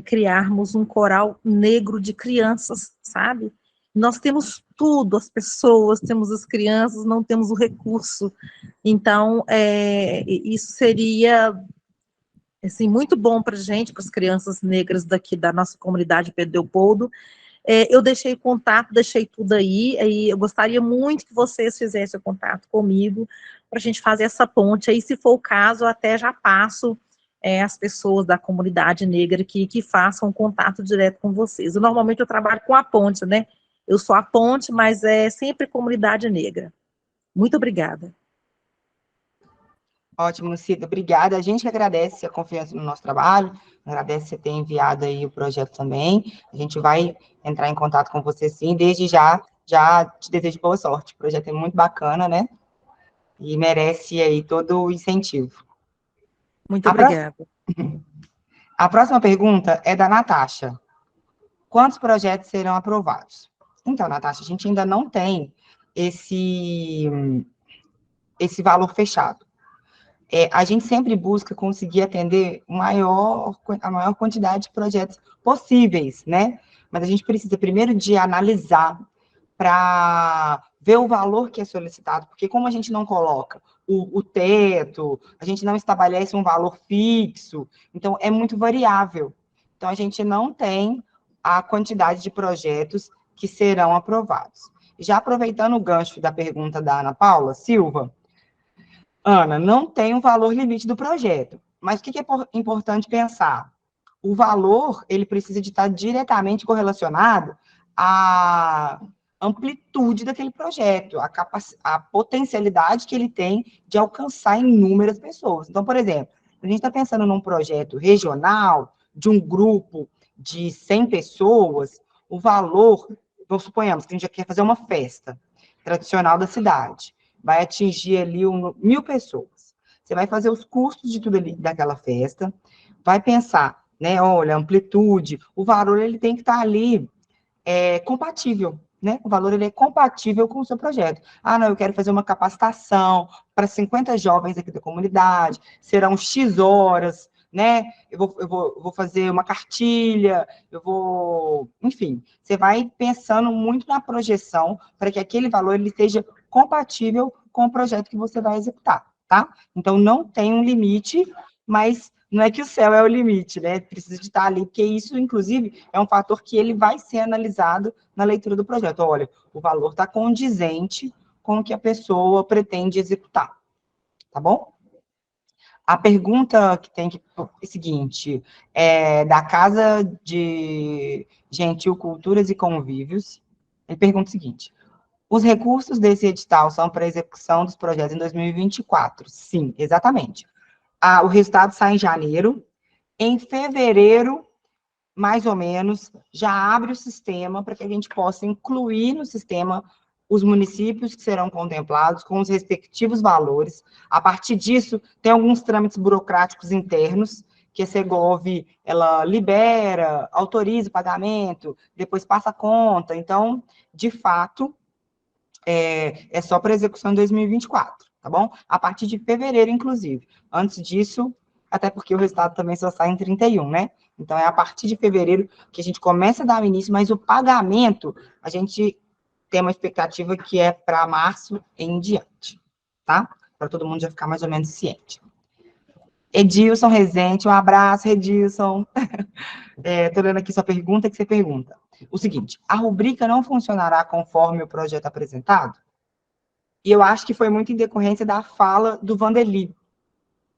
criarmos um coral negro de crianças, sabe? Nós temos tudo, as pessoas, temos as crianças, não temos o recurso. Então, isso seria assim, muito bom para a gente, para as crianças negras daqui da nossa comunidade Pedro Leopoldo. Eu deixei o contato, deixei tudo aí eu gostaria muito que vocês fizessem o contato comigo, para a gente fazer essa ponte aí, se for o caso, eu até já passo as pessoas da comunidade negra que façam contato direto com vocês. Normalmente eu trabalho com a ponte, né? Eu sou a ponte, mas é sempre comunidade negra. Muito obrigada. Ótimo, Cida, obrigada. A gente que agradece a confiança no nosso trabalho, agradece você ter enviado aí o projeto também. A gente vai entrar em contato com você, sim. Desde já te desejo boa sorte. O projeto é muito bacana, né? E merece aí todo o incentivo. Muito obrigada. A próxima pergunta é da Natasha. Quantos projetos serão aprovados? Então, Natasha, a gente ainda não tem esse valor fechado. A gente sempre busca conseguir atender a maior quantidade de projetos possíveis, né? Mas a gente precisa primeiro de analisar para ver o valor que é solicitado, porque como a gente não coloca o teto, a gente não estabelece um valor fixo, então é muito variável. Então, a gente não tem a quantidade de projetos que serão aprovados. Já aproveitando o gancho da pergunta da Ana Paula Silva, Ana, não tem um valor limite do projeto, mas o que é importante pensar? O valor, ele precisa de estar diretamente correlacionado à amplitude daquele projeto, a potencialidade que ele tem de alcançar inúmeras pessoas. Então, por exemplo, a gente está pensando num projeto regional, de um grupo de 100 pessoas, o valor, vamos suponhamos que a gente já quer fazer uma festa tradicional da cidade, vai atingir ali 1.000 pessoas. Você vai fazer os custos de tudo ali, daquela festa, vai pensar, né, olha, a amplitude, o valor, ele tem que estar ali compatível, né, o valor, ele é compatível com o seu projeto. Ah, não, eu quero fazer uma capacitação para 50 jovens aqui da comunidade, serão X horas, né, eu vou fazer uma cartilha, enfim, você vai pensando muito na projeção para que aquele valor, ele esteja compatível com o projeto que você vai executar, tá? Então, não tem um limite, mas não é que o céu é o limite, né? Precisa de estar ali, porque isso, inclusive, é um fator que ele vai ser analisado na leitura do projeto. Olha, o valor está condizente com o que a pessoa pretende executar, tá bom? A pergunta que tem é o seguinte, da Casa de Gentil Culturas e Convívios, ele pergunta o seguinte: os recursos desse edital são para execução dos projetos em 2024? Sim, exatamente. O resultado sai em janeiro. Em fevereiro, mais ou menos, já abre o sistema para que a gente possa incluir no sistema os municípios que serão contemplados com os respectivos valores. A partir disso, tem alguns trâmites burocráticos internos, que a Segov, ela libera, autoriza o pagamento, depois passa a conta. Então, de fato, é só para execução em 2024, tá bom? A partir de fevereiro, inclusive. Antes disso, até porque o resultado também só sai em 31, né? Então, é a partir de fevereiro que a gente começa a dar início, mas o pagamento, a gente tem uma expectativa que é para março em diante, tá? Para todo mundo já ficar mais ou menos ciente. Edilson Rezende, um abraço, Edilson. Estou lendo aqui sua pergunta, que você pergunta. O seguinte: a rubrica não funcionará conforme o projeto apresentado? E eu acho que foi muito em decorrência da fala do Vanderly.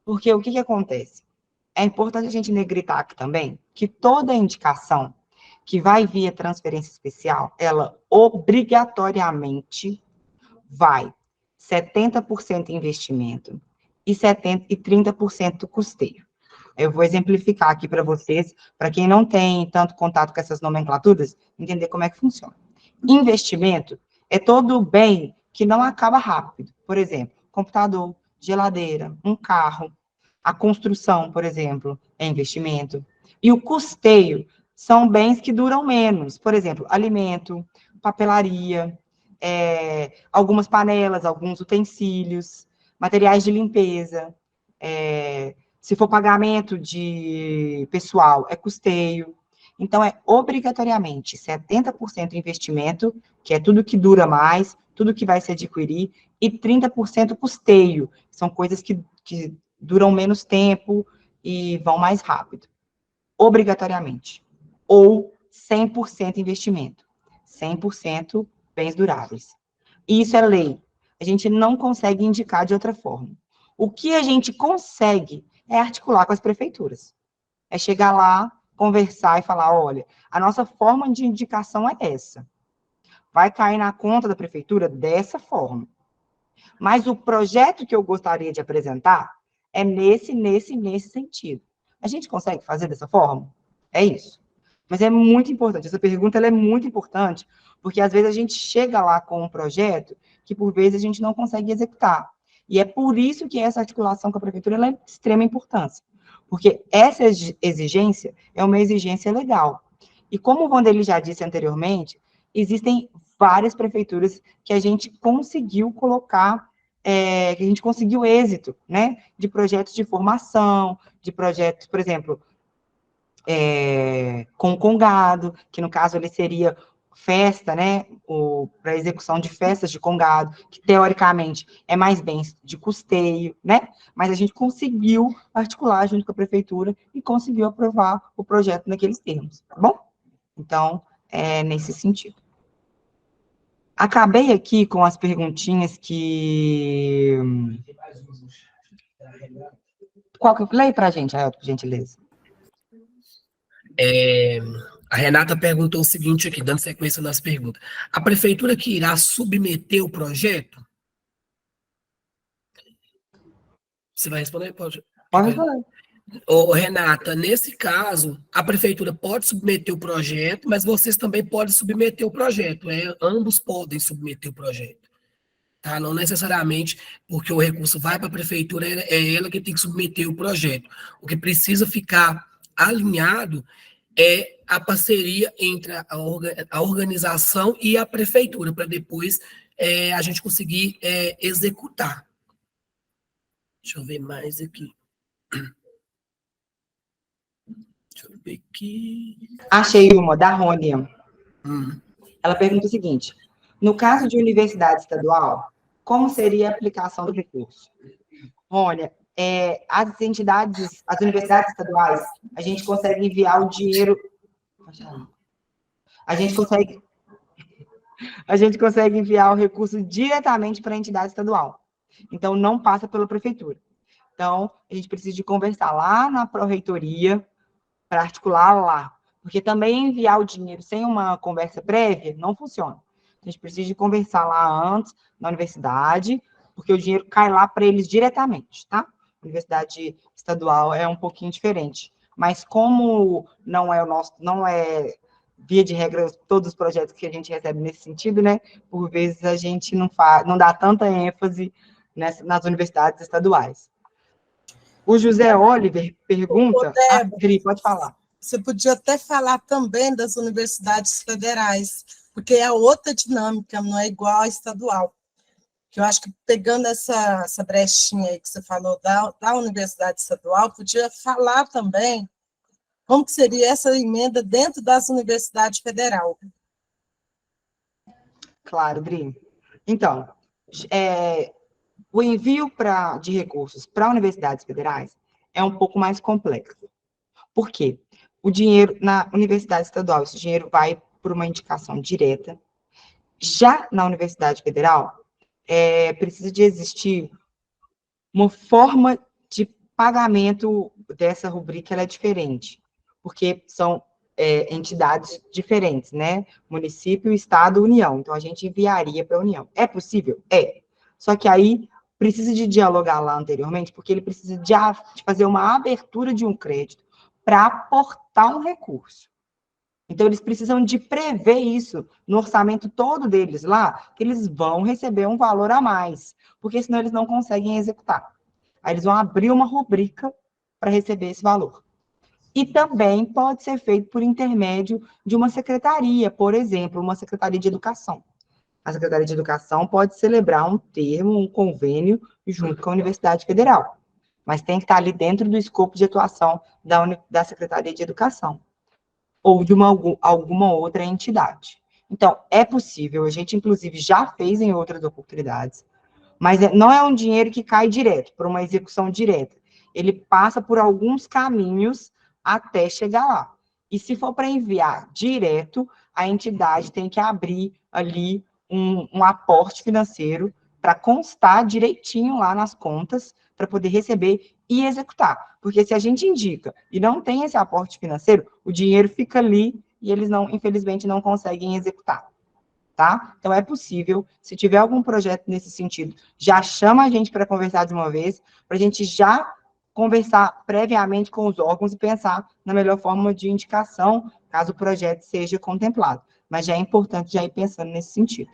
Porque o que acontece? É importante a gente negritar aqui também que toda indicação que vai via transferência especial, ela obrigatoriamente vai 70% investimento e 30% custeio. Eu vou exemplificar aqui para vocês, para quem não tem tanto contato com essas nomenclaturas, entender como é que funciona. Investimento é todo bem que não acaba rápido. Por exemplo, computador, geladeira, um carro. A construção, por exemplo, é investimento. E o custeio são bens que duram menos. Por exemplo, alimento, papelaria, algumas panelas, alguns utensílios, materiais de limpeza, se for pagamento de pessoal, é custeio. Então, é obrigatoriamente 70% investimento, que é tudo que dura mais, tudo que vai se adquirir, e 30% custeio, são coisas que duram menos tempo e vão mais rápido. Obrigatoriamente. Ou 100% investimento. 100% bens duráveis. E isso é lei. A gente não consegue indicar de outra forma. O que a gente consegue é articular com as prefeituras. É chegar lá, conversar e falar, olha, a nossa forma de indicação é essa. Vai cair na conta da prefeitura dessa forma. Mas o projeto que eu gostaria de apresentar é nesse sentido. A gente consegue fazer dessa forma? É isso. Mas é muito importante, essa pergunta ela é muito importante, porque às vezes a gente chega lá com um projeto que, por vezes, a gente não consegue executar. E é por isso que essa articulação com a prefeitura ela é de extrema importância. Porque essa exigência é uma exigência legal. E como o Vanderlei já disse anteriormente, existem várias prefeituras que a gente conseguiu colocar, que a gente conseguiu êxito, né, de projetos de formação, de projetos, por exemplo, com o Congado, que no caso ele seria festa, né, para execução de festas de Congado, que teoricamente é mais bens de custeio, né, mas a gente conseguiu articular junto com a prefeitura e conseguiu aprovar o projeto naqueles termos, tá bom? Então, é nesse sentido. Acabei aqui com as perguntinhas que... Qual que eu leio para a gente, Ailton, por gentileza? A Renata perguntou o seguinte aqui, dando sequência nas perguntas. A prefeitura que irá submeter o projeto? Você vai responder? Pode. Pode falar. Ô, Renata, nesse caso, a prefeitura pode submeter o projeto, mas vocês também podem submeter o projeto. Ambos podem submeter o projeto. Tá? Não necessariamente porque o recurso vai para a prefeitura, é ela que tem que submeter o projeto. O que precisa ficar alinhado é a parceria entre a organização e a prefeitura, para depois a gente conseguir executar. Deixa eu ver mais aqui. Deixa eu ver aqui. Achei uma, da Rônia. Ela pergunta o seguinte: no caso de universidade estadual, como seria a aplicação do recurso? Rônia, as universidades estaduais, a gente consegue enviar o dinheiro... A gente consegue enviar o recurso diretamente para a entidade estadual. Então, não passa pela prefeitura. Então, a gente precisa de conversar lá na pró-reitoria para articular lá. Porque também enviar o dinheiro sem uma conversa prévia não funciona. A gente precisa de conversar lá antes, na universidade, porque o dinheiro cai lá para eles diretamente, tá? A universidade estadual é um pouquinho diferente. Mas como não é via de regra todos os projetos que a gente recebe nesse sentido, né? Por vezes a gente não dá tanta ênfase nas universidades estaduais. O José Oliver pergunta... Dri, pode falar. Você podia até falar também das universidades federais, porque é outra dinâmica, não é igual à estadual. Que eu acho que, pegando essa brechinha aí que você falou da universidade estadual, podia falar também como que seria essa emenda dentro das universidades federais. Claro, Dri. Então, o envio de recursos para universidades federais é um pouco mais complexo. Por quê? O dinheiro na universidade estadual, esse dinheiro vai por uma indicação direta. Já na universidade federal, precisa de existir uma forma de pagamento dessa rubrica, ela é diferente, porque são entidades diferentes, né? Município, Estado, União. Então, a gente enviaria para a União. É possível? É. Só que aí precisa de dialogar lá anteriormente, porque ele precisa de fazer uma abertura de um crédito para aportar um recurso. Então, eles precisam de prever isso no orçamento todo deles lá, que eles vão receber um valor a mais, porque senão eles não conseguem executar. Aí eles vão abrir uma rubrica para receber esse valor. E também pode ser feito por intermédio de uma secretaria, por exemplo, uma secretaria de educação. a Secretaria de Educação pode celebrar um termo, um convênio, junto com a Universidade Federal, mas tem que estar ali dentro do escopo de atuação da Secretaria de Educação, ou de alguma outra entidade. Então, é possível, a gente, inclusive, já fez em outras oportunidades, mas não é um dinheiro que cai direto, por uma execução direta. Ele passa por alguns caminhos até chegar lá. E se for para enviar direto, a entidade tem que abrir ali um aporte financeiro para constar direitinho lá nas contas, para poder receber e executar. Porque se a gente indica e não tem esse aporte financeiro, o dinheiro fica ali e eles, não, infelizmente, não conseguem executar. Tá? Então, é possível, se tiver algum projeto nesse sentido, já chama a gente para conversar de uma vez, para a gente já conversar previamente com os órgãos e pensar na melhor forma de indicação, caso o projeto seja contemplado. Mas já é importante já ir pensando nesse sentido.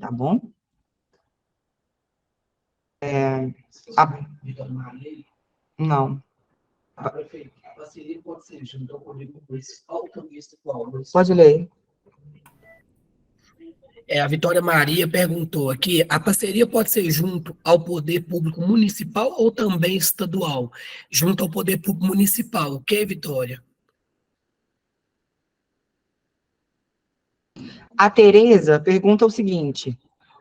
Tá bom? Não. A parceria pode ser junto ao poder municipal, também estadual. Pode ler. A Vitória Maria perguntou aqui, a parceria pode ser junto ao poder público municipal ou também estadual? Junto ao poder público municipal, ok, Vitória? A Tereza pergunta o seguinte,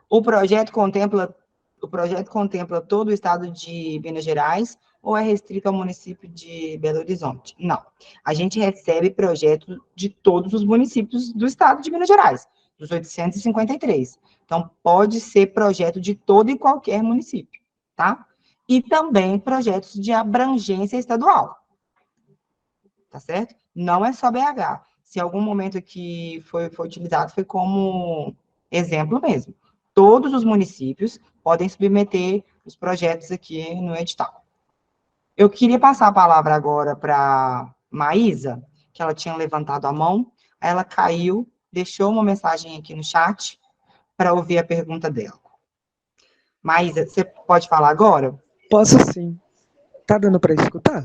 o projeto contempla todo o estado de Minas Gerais ou é restrito ao município de Belo Horizonte? Não. A gente recebe projetos de todos os municípios do estado de Minas Gerais, dos 853. Então, pode ser projeto de todo e qualquer município, tá? E também projetos de abrangência estadual, tá certo? Não é só BH. Se em algum momento aqui foi utilizado, foi como exemplo mesmo. Todos os municípios podem submeter os projetos aqui no edital. Eu queria passar a palavra agora para Maísa, que ela tinha levantado a mão, aí ela caiu, deixou uma mensagem aqui no chat para ouvir a pergunta dela. Maísa, você pode falar agora? Posso sim. Tá dando para escutar?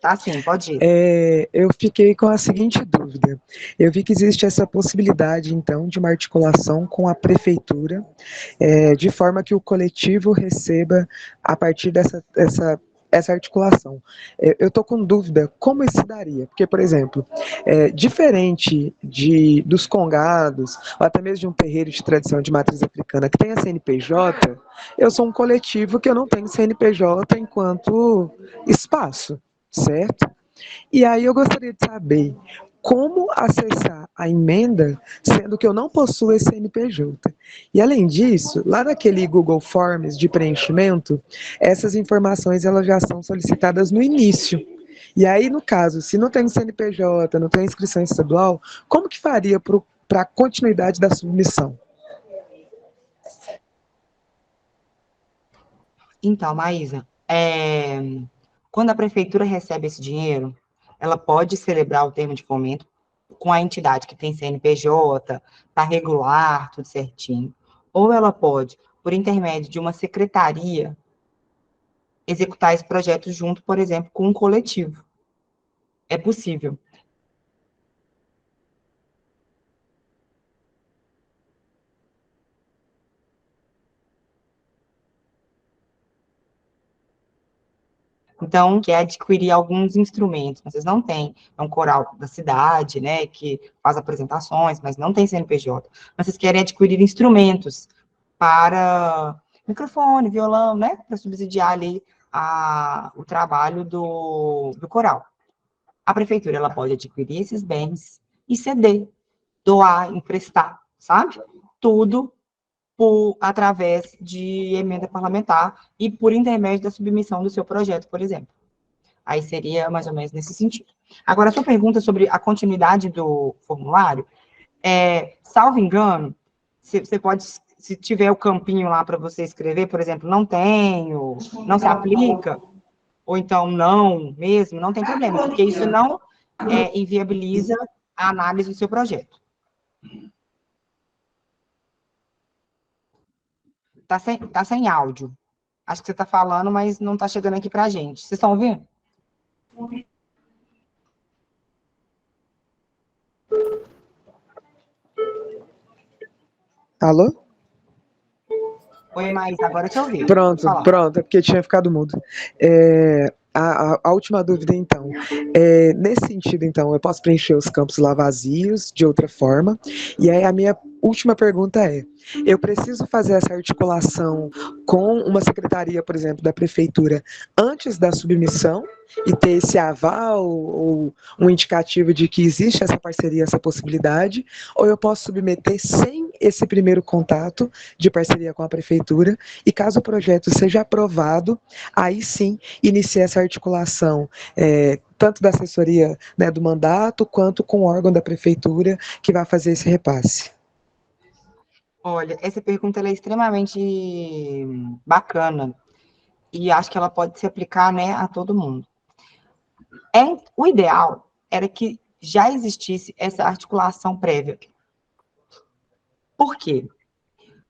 Tá sim, pode ir. Eu fiquei com a seguinte dúvida. Eu vi que existe essa possibilidade, então, de uma articulação com a prefeitura, de forma que o coletivo receba, a partir essa articulação. Eu estou com dúvida como isso se daria, porque, por exemplo, diferente dos congados, ou até mesmo de um terreiro de tradição de matriz africana que tem a CNPJ, eu sou um coletivo que eu não tenho CNPJ enquanto espaço, certo? E aí eu gostaria de saber como acessar a emenda, sendo que eu não possuo esse CNPJ. E além disso, lá naquele Google Forms de preenchimento, essas informações elas já são solicitadas no início. E aí, no caso, se não tem CNPJ, não tem inscrição estadual, como que faria para a continuidade da submissão? Então, Maísa, quando a prefeitura recebe esse dinheiro, ela pode celebrar o termo de fomento com a entidade que tem CNPJ, está regular, tudo certinho. Ou ela pode, por intermédio de uma secretaria, executar esse projeto junto, por exemplo, com um coletivo. É possível. Então, quer adquirir alguns instrumentos, vocês não têm, é um coral da cidade, né, que faz apresentações, mas não tem CNPJ. Mas vocês querem adquirir instrumentos para microfone, violão, né, para subsidiar ali o trabalho do coral. A prefeitura, ela pode adquirir esses bens e ceder, doar, emprestar, sabe? Tudo através de emenda parlamentar e por intermédio da submissão do seu projeto, por exemplo. Aí seria mais ou menos nesse sentido. Agora, a sua pergunta sobre a continuidade do formulário, salvo engano, você pode, se tiver o campinho lá para você escrever, por exemplo, não tenho, não se aplica, ou então não mesmo, não tem problema, porque isso não inviabiliza a análise do seu projeto. Tá sem áudio. Acho que você está falando, mas não está chegando aqui para a gente. Vocês estão ouvindo? Alô? Oi, Maís, agora eu te ouvi. Pronto, Fala. pronto, é porque tinha ficado mudo. A última dúvida, então. Nesse sentido, então, eu posso preencher os campos lá vazios de outra forma? E aí a minha última pergunta é: eu preciso fazer essa articulação com uma secretaria, por exemplo, da prefeitura antes da submissão e ter esse aval ou um indicativo de que existe essa parceria, essa possibilidade? Ou eu posso submeter sem esse primeiro contato de parceria com a prefeitura e caso o projeto seja aprovado, aí sim inicia essa articulação, tanto da assessoria, né, do mandato, quanto com o órgão da prefeitura que vai fazer esse repasse? Olha, essa pergunta ela é extremamente bacana e acho que ela pode se aplicar, né, a todo mundo. O ideal era que já existisse essa articulação prévia. Por quê?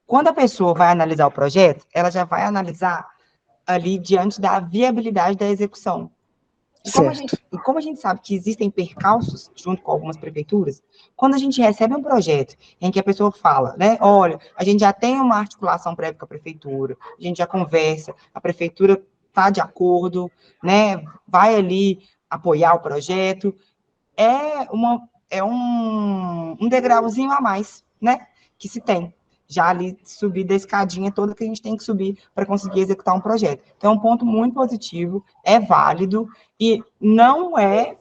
Quando a pessoa vai analisar o projeto, ela já vai analisar ali diante da viabilidade da execução. E como a gente sabe que existem percalços junto com algumas prefeituras, quando a gente recebe um projeto em que a pessoa fala, né, olha, a gente já tem uma articulação prévia com a prefeitura, a gente já conversa, a prefeitura está de acordo, né, vai ali apoiar o projeto, é um degrauzinho a mais, né, que se tem. Já ali subir da escadinha toda que a gente tem que subir para conseguir executar um projeto. Então, é um ponto muito positivo, é válido e não é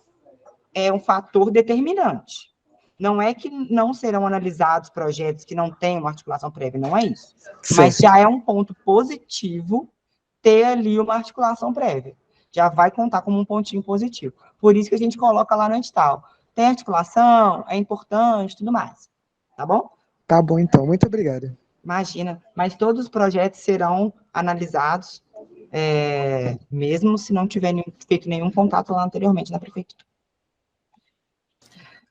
um fator determinante. Não é que não serão analisados projetos que não têm uma articulação prévia, não é isso. Mas já é um ponto positivo ter ali uma articulação prévia. Já vai contar como um pontinho positivo. Por isso que a gente coloca lá no edital. Tem articulação, é importante, tudo mais. Tá bom? Tá bom, então. Muito obrigado. Imagina, mas todos os projetos serão analisados, mesmo se não tiver feito nenhum contato lá anteriormente na prefeitura.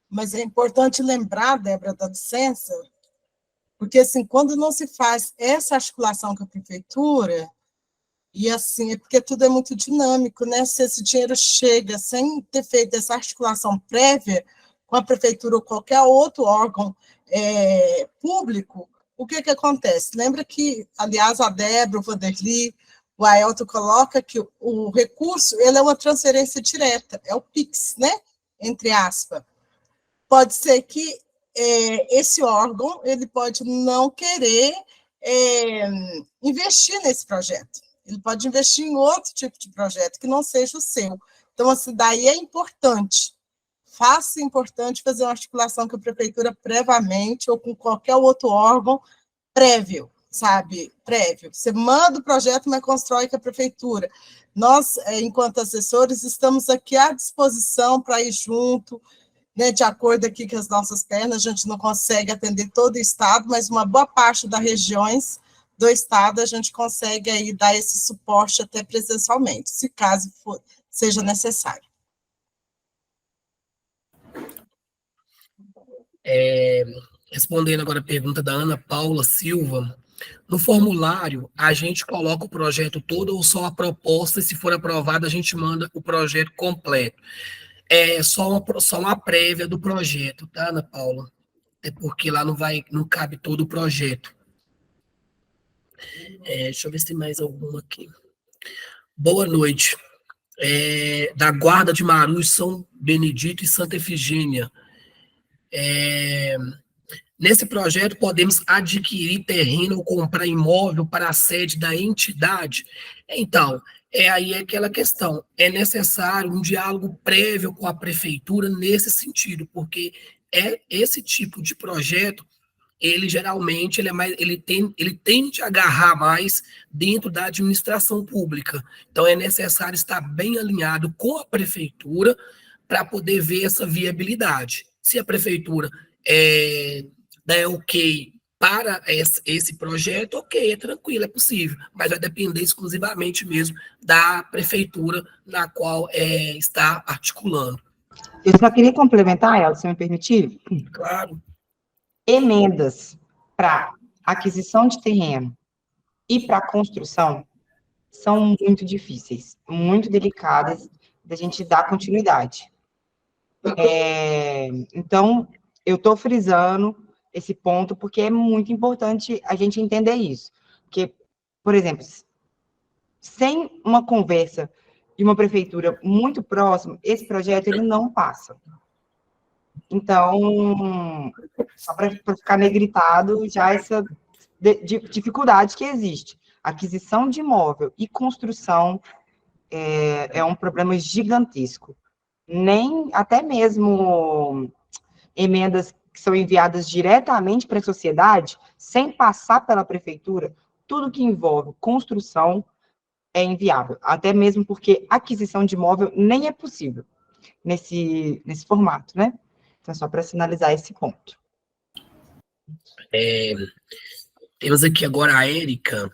Mas é importante lembrar, Débora, da licença, porque, assim, quando não se faz essa articulação com a prefeitura, e, assim, é porque tudo é muito dinâmico, né? Se esse dinheiro chega sem ter feito essa articulação prévia com a prefeitura ou qualquer outro órgão público, o que acontece? Lembra que, aliás, a Débora, o Vanderly, o Aelton coloca que o recurso ele é uma transferência direta, é o PIX, né? Entre aspas. Pode ser que esse órgão ele pode não querer investir nesse projeto. Ele pode investir em outro tipo de projeto que não seja o seu. Então, assim, daí é importante. Importante fazer uma articulação com a prefeitura previamente ou com qualquer outro órgão prévio, sabe? Prévio. Você manda o projeto, mas constrói com a prefeitura. Nós, enquanto assessores, estamos aqui à disposição para ir junto, né, de acordo aqui com as nossas pernas, a gente não consegue atender todo o estado, mas uma boa parte das regiões do estado a gente consegue aí dar esse suporte até presencialmente, se caso seja necessário. Respondendo agora a pergunta da Ana Paula Silva, no formulário a gente coloca o projeto todo ou só a proposta, e se for aprovado a gente manda o projeto completo. É só uma prévia do projeto, tá, Ana Paula? É porque lá não cabe todo o projeto. Deixa eu ver se tem mais alguma aqui. Boa noite. Da Guarda de Marus, São Benedito e Santa Efigênia. Nesse projeto, podemos adquirir terreno ou comprar imóvel para a sede da entidade? Então, aí aquela questão. É necessário um diálogo prévio com a prefeitura nesse sentido, porque esse tipo de projeto, ele geralmente ele tende a agarrar mais dentro da administração pública. Então, é necessário estar bem alinhado com a prefeitura para poder ver essa viabilidade. Se a prefeitura der ok para esse projeto, ok, é tranquilo, é possível, mas vai depender exclusivamente mesmo da prefeitura na qual está articulando. Eu só queria complementar, Elton, se me permitir. Claro. Emendas para aquisição de terreno e para construção são muito difíceis, muito delicadas da gente dar continuidade. Então, eu estou frisando, esse ponto, porque é muito importante a gente entender isso. Porque, por exemplo, sem uma conversa de uma prefeitura muito próxima, esse projeto ele não passa. Então, só para ficar negritado, já essa dificuldade que existe. Aquisição de imóvel e construção é um problema gigantesco. Nem, até mesmo emendas que são enviadas diretamente para a sociedade, sem passar pela prefeitura, tudo que envolve construção é inviável, até mesmo porque aquisição de imóvel nem é possível nesse formato, né? Então, só para sinalizar esse ponto. Temos aqui agora a Érica.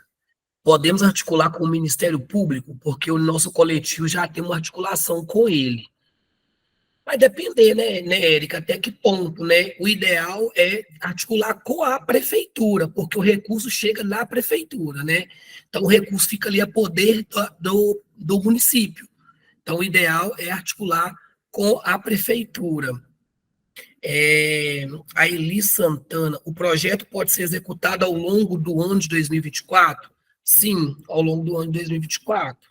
Podemos articular com o Ministério Público, porque o nosso coletivo já tem uma articulação com ele. Vai depender, né, Érica, até que ponto, né? O ideal é articular com a prefeitura, porque o recurso chega na prefeitura, né? Então, o recurso fica ali a poder do município. Então, o ideal é articular com a prefeitura. A Eli Santana, o projeto pode ser executado ao longo do ano de 2024? Sim, ao longo do ano de 2024.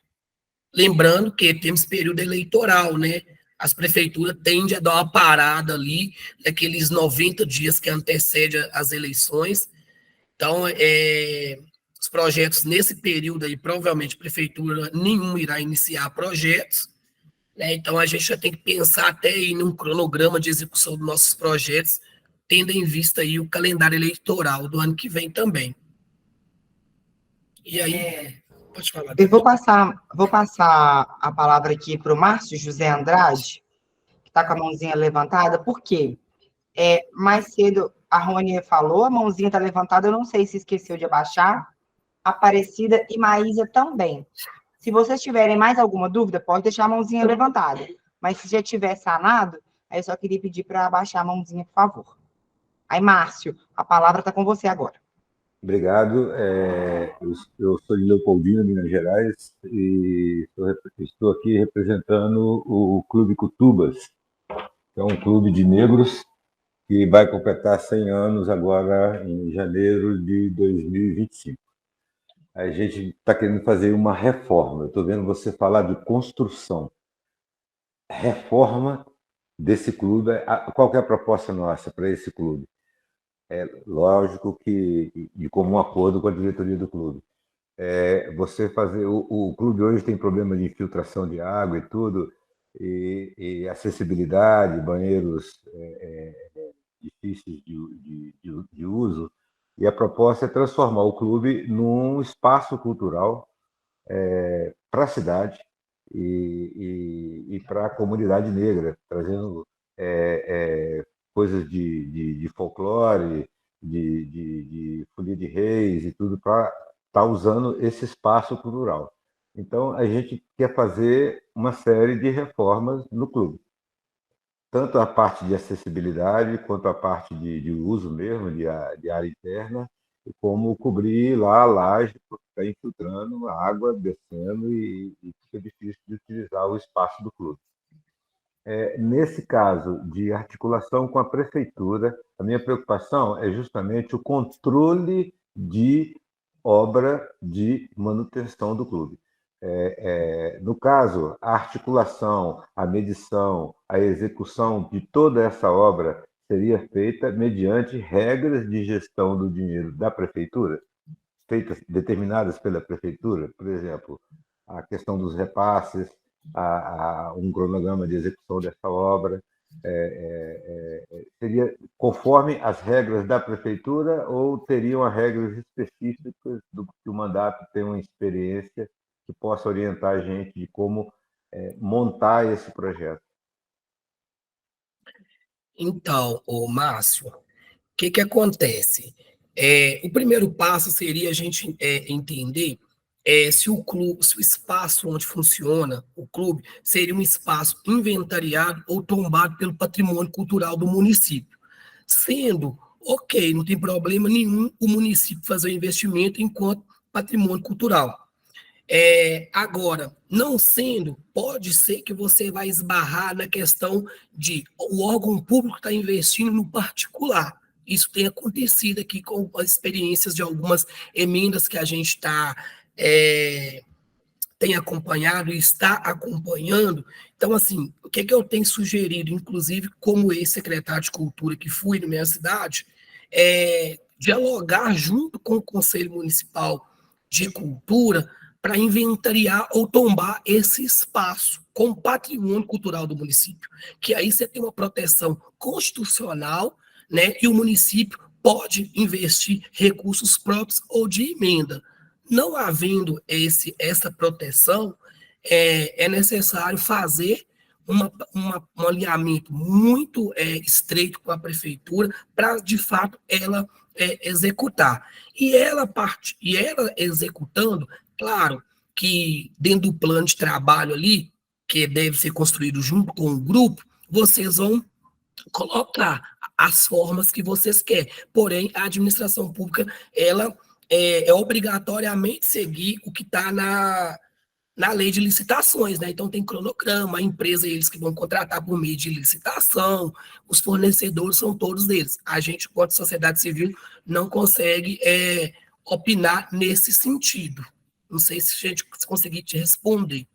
Lembrando que temos período eleitoral, né? As prefeituras tendem a dar uma parada ali, naqueles 90 dias que antecedem as eleições. Então, os projetos nesse período aí, provavelmente, a prefeitura nenhum irá iniciar projetos, né? Então, a gente já tem que pensar até em um cronograma de execução dos nossos projetos, tendo em vista aí o calendário eleitoral do ano que vem também. E aí... Pode falar. Eu vou passar a palavra aqui para o Márcio José Andrade, que está com a mãozinha levantada, porque mais cedo a Rony falou, a mãozinha está levantada, eu não sei se esqueceu de abaixar, Aparecida e Maísa também. Se vocês tiverem mais alguma dúvida, pode deixar a mãozinha levantada, mas se já tiver sanado, aí eu só queria pedir para abaixar a mãozinha, por favor. Aí, Márcio, a palavra está com você agora. Obrigado. Eu sou de Leopoldina, Minas Gerais, e estou aqui representando o Clube Cutubas, que é um clube de negros que vai completar 100 anos agora em janeiro de 2025. A gente está querendo fazer uma reforma. Eu estou vendo você falar de construção. Reforma desse clube. Qual que é a proposta nossa para esse clube? É lógico que, de comum acordo com a diretoria do clube, você fazer... O clube hoje tem problema de infiltração de água e tudo, e acessibilidade, banheiros difíceis de uso, e a proposta é transformar o clube num espaço cultural para a cidade e para a comunidade negra, trazendo coisas de folclore, de folia de reis e tudo, para estar usando esse espaço cultural. Então, a gente quer fazer uma série de reformas no clube. Tanto a parte de acessibilidade, quanto a parte de uso mesmo, de área interna, como cobrir lá a laje, porque está infiltrando a água, descendo, e fica difícil de utilizar o espaço do clube. Nesse caso de articulação com a prefeitura, a minha preocupação é justamente o controle de obra de manutenção do clube. No caso, a articulação, a medição, a execução de toda essa obra seria feita mediante regras de gestão do dinheiro da prefeitura, determinadas pela prefeitura, por exemplo, a questão dos repasses, um cronograma de execução dessa obra, seria conforme as regras da prefeitura ou teriam as regras específicas do que o mandato tem uma experiência que possa orientar a gente de como montar esse projeto? Então, Márcio, o que acontece? O primeiro passo seria a gente entender se o clube, se o espaço onde funciona o clube seria um espaço inventariado ou tombado pelo patrimônio cultural do município. Sendo, ok, não tem problema nenhum o município fazer o investimento enquanto patrimônio cultural. Agora, não sendo, pode ser que você vai esbarrar na questão de o órgão público está investindo no particular. isso tem acontecido aqui com as experiências de algumas emendas que a gente tem acompanhado e está acompanhando. Então, assim, o que eu tenho sugerido, inclusive, como ex-secretário de Cultura que fui na minha cidade, é dialogar junto com o Conselho Municipal de Cultura para inventariar ou tombar esse espaço como patrimônio cultural do município, que aí você tem uma proteção constitucional, né, e o município pode investir recursos próprios ou de emenda. Não havendo essa proteção, é necessário fazer um alinhamento muito estreito com a prefeitura para, de fato, ela executar. E ela executando, claro que dentro do plano de trabalho ali, que deve ser construído junto com o grupo, vocês vão colocar as formas que vocês querem. Porém, a administração pública, ela obrigatoriamente seguir o que está na lei de licitações, né? Então tem cronograma, a empresa, eles que vão contratar por meio de licitação, os fornecedores são todos eles. A gente, enquanto sociedade civil, não consegue opinar nesse sentido. Não sei se a gente conseguir te responder.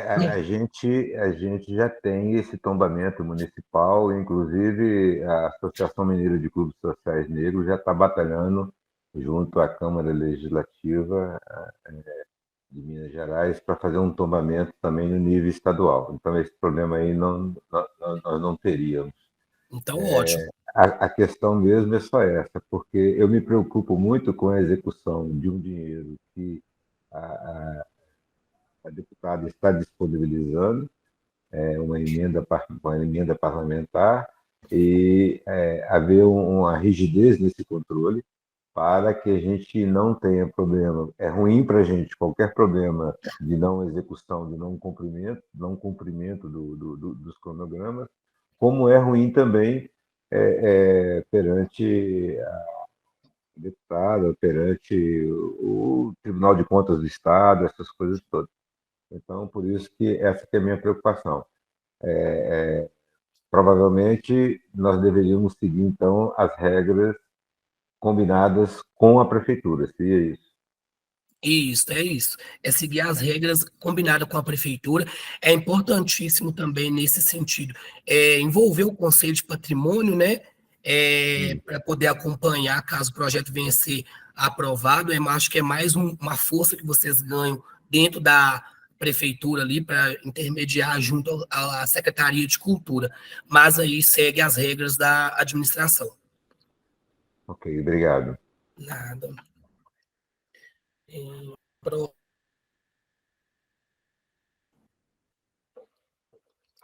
A gente já tem esse tombamento municipal, inclusive a Associação Mineira de Clubes Sociais Negros já está batalhando junto à Câmara Legislativa de Minas Gerais para fazer um tombamento também no nível estadual. Então, esse problema aí nós não teríamos. Então, ótimo. A questão mesmo é só essa, porque eu me preocupo muito com a execução de um dinheiro que a deputada está disponibilizando, uma emenda parlamentar, e haver uma rigidez nesse controle para que a gente não tenha problema. É ruim para a gente qualquer problema de não execução, de não cumprimento dos cronogramas, como é ruim também perante a deputada, perante o Tribunal de Contas do Estado, essas coisas todas. Então, por isso que essa que é a minha preocupação. Provavelmente, nós deveríamos seguir, então, as regras combinadas com a prefeitura, seria isso? Isso, é isso. É seguir as regras combinadas com a prefeitura. É importantíssimo também, nesse sentido, envolver o Conselho de Patrimônio, né? Para poder acompanhar, caso o projeto venha a ser aprovado. Eu acho que é mais uma força que vocês ganham dentro da prefeitura ali para intermediar junto à Secretaria de Cultura. Mas aí segue as regras da administração. Ok, obrigado. Nada.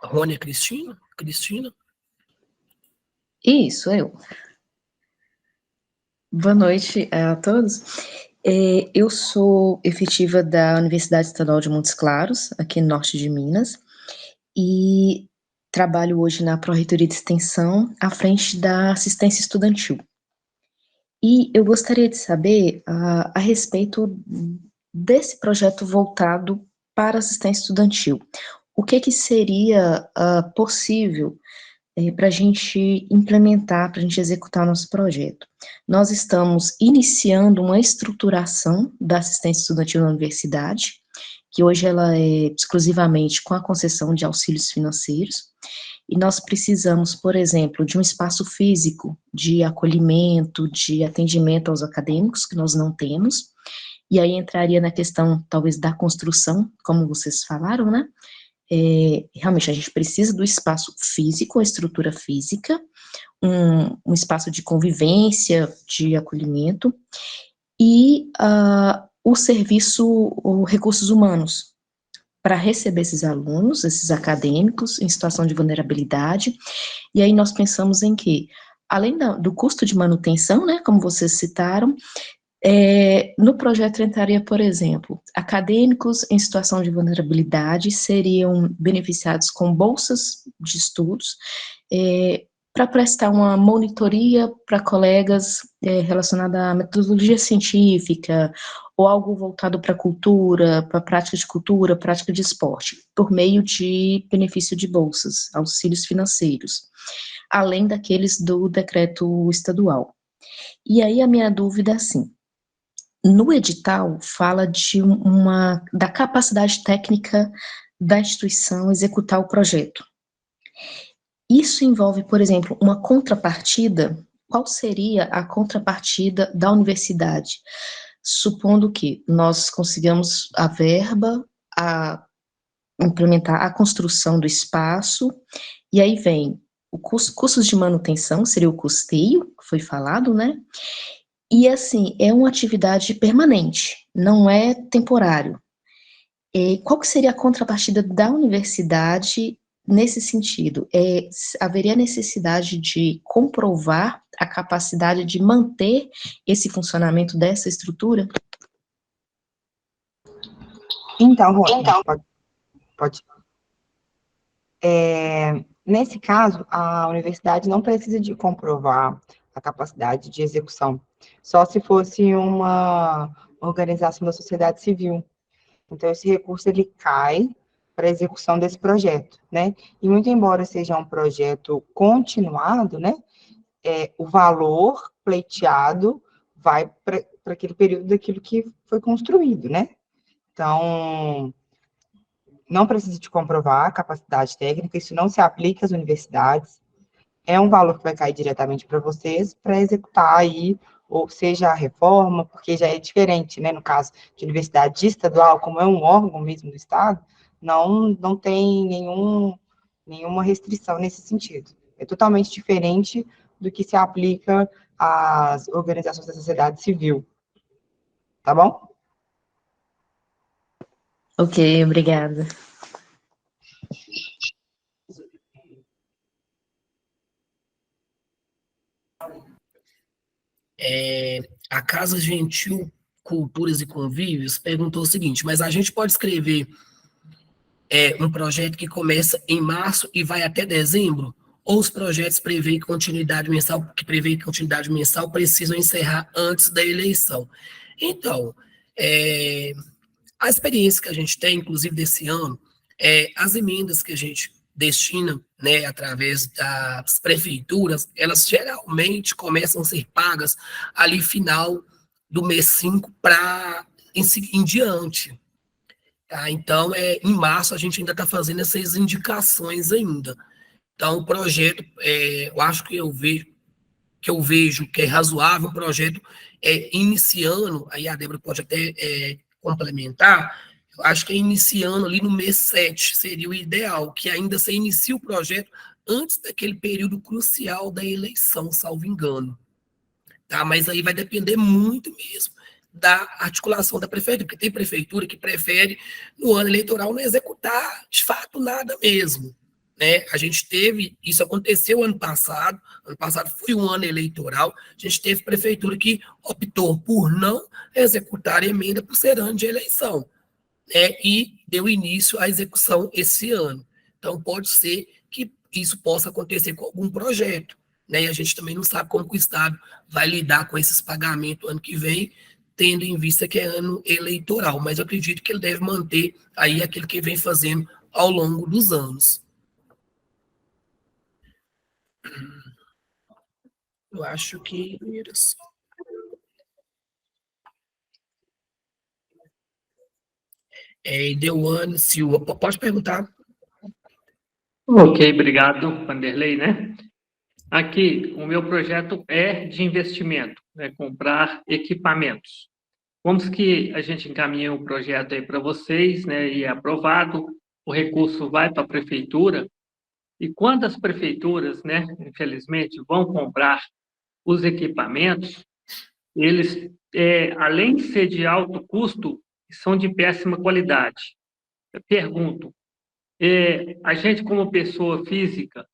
Rônia Cristina? Cristina? Isso, eu. Boa noite a todos. Eu sou efetiva da Universidade Estadual de Montes Claros, aqui no norte de Minas, e trabalho hoje na Pró-Reitoria de Extensão, à frente da assistência estudantil. E eu gostaria de saber a respeito desse projeto voltado para assistência estudantil. O que seria possível para a gente implementar, para a gente executar nosso projeto? Nós estamos iniciando uma estruturação da assistência estudantil na universidade, que hoje ela é exclusivamente com a concessão de auxílios financeiros, e nós precisamos, por exemplo, de um espaço físico de acolhimento, de atendimento aos acadêmicos, que nós não temos, e aí entraria na questão, talvez, da construção, como vocês falaram, né? Realmente, a gente precisa do espaço físico, a estrutura física, um espaço de convivência, de acolhimento, e o serviço, recursos humanos, para receber esses alunos, esses acadêmicos, em situação de vulnerabilidade. E aí nós pensamos em que, além do custo de manutenção, né, como vocês citaram, no projeto entraria, por exemplo, acadêmicos em situação de vulnerabilidade seriam beneficiados com bolsas de estudos, para prestar uma monitoria para colegas relacionada à metodologia científica, ou algo voltado para cultura, para prática de cultura, prática de esporte, por meio de benefício de bolsas, auxílios financeiros, além daqueles do decreto estadual. E aí a minha dúvida é assim, no edital fala da capacidade técnica da instituição executar o projeto. Isso envolve, por exemplo, uma contrapartida. Qual seria a contrapartida da universidade? Supondo que nós consigamos a verba, a implementar a construção do espaço, e aí vem o custos de manutenção, seria o custeio, que foi falado, né? E assim, é uma atividade permanente, não é temporário. Qual que seria a contrapartida da universidade nesse sentido? Haveria necessidade de comprovar a capacidade de manter esse funcionamento dessa estrutura? Então, Rony, pode. Nesse caso, a universidade não precisa de comprovar a capacidade de execução, só se fosse uma organização da sociedade civil. Então, esse recurso, ele cai para a execução desse projeto, né? E muito embora seja um projeto continuado, né? O valor pleiteado vai para aquele período daquilo que foi construído, né? Então, não precisa de comprovar a capacidade técnica, isso não se aplica às universidades, é um valor que vai cair diretamente para vocês, para executar aí, ou seja, a reforma, porque já é diferente, né, no caso de universidade estadual, como é um órgão mesmo do Estado, não tem nenhuma restrição nesse sentido. É totalmente diferente do que se aplica às organizações da sociedade civil. Tá bom? Ok, obrigada. A Casa Gentil Culturas e Convívios perguntou o seguinte, mas a gente pode escrever um projeto que começa em março e vai até dezembro? Ou os projetos que prevêem continuidade mensal precisam encerrar antes da eleição? Então, a experiência que a gente tem, inclusive desse ano, as emendas que a gente destina, né, através das prefeituras, elas geralmente começam a ser pagas ali final do mês 5 para em diante. Tá? Então, em março, a gente ainda está fazendo essas indicações ainda. Então, o projeto, eu acho que eu vejo que é razoável um projeto iniciando, aí a Débora pode até complementar, eu acho que iniciando ali no mês 7 seria o ideal, que ainda se inicie o projeto antes daquele período crucial da eleição, salvo engano. Tá? Mas aí vai depender muito mesmo da articulação da prefeitura, porque tem prefeitura que prefere, no ano eleitoral, não executar, de fato, nada mesmo. Né? A gente teve, isso aconteceu ano passado foi um ano eleitoral, a gente teve prefeitura que optou por não executar emenda por ser ano de eleição, né? E deu início à execução esse ano. Então, pode ser que isso possa acontecer com algum projeto, né? E a gente também não sabe como que o Estado vai lidar com esses pagamentos ano que vem, tendo em vista que é ano eleitoral, mas eu acredito que ele deve manter aí aquilo que vem fazendo ao longo dos anos. Eu acho que era só. Deuane Silva, pode perguntar. Ok, obrigado, Vanderlei, né? Aqui, o meu projeto é de investimento, comprar equipamentos. Como que a gente encaminha o projeto aí para vocês, né, e é aprovado, o recurso vai para a prefeitura, e quando as prefeituras, né, infelizmente, vão comprar os equipamentos, eles, além de ser de alto custo, são de péssima qualidade. Eu pergunto, a gente como pessoa física,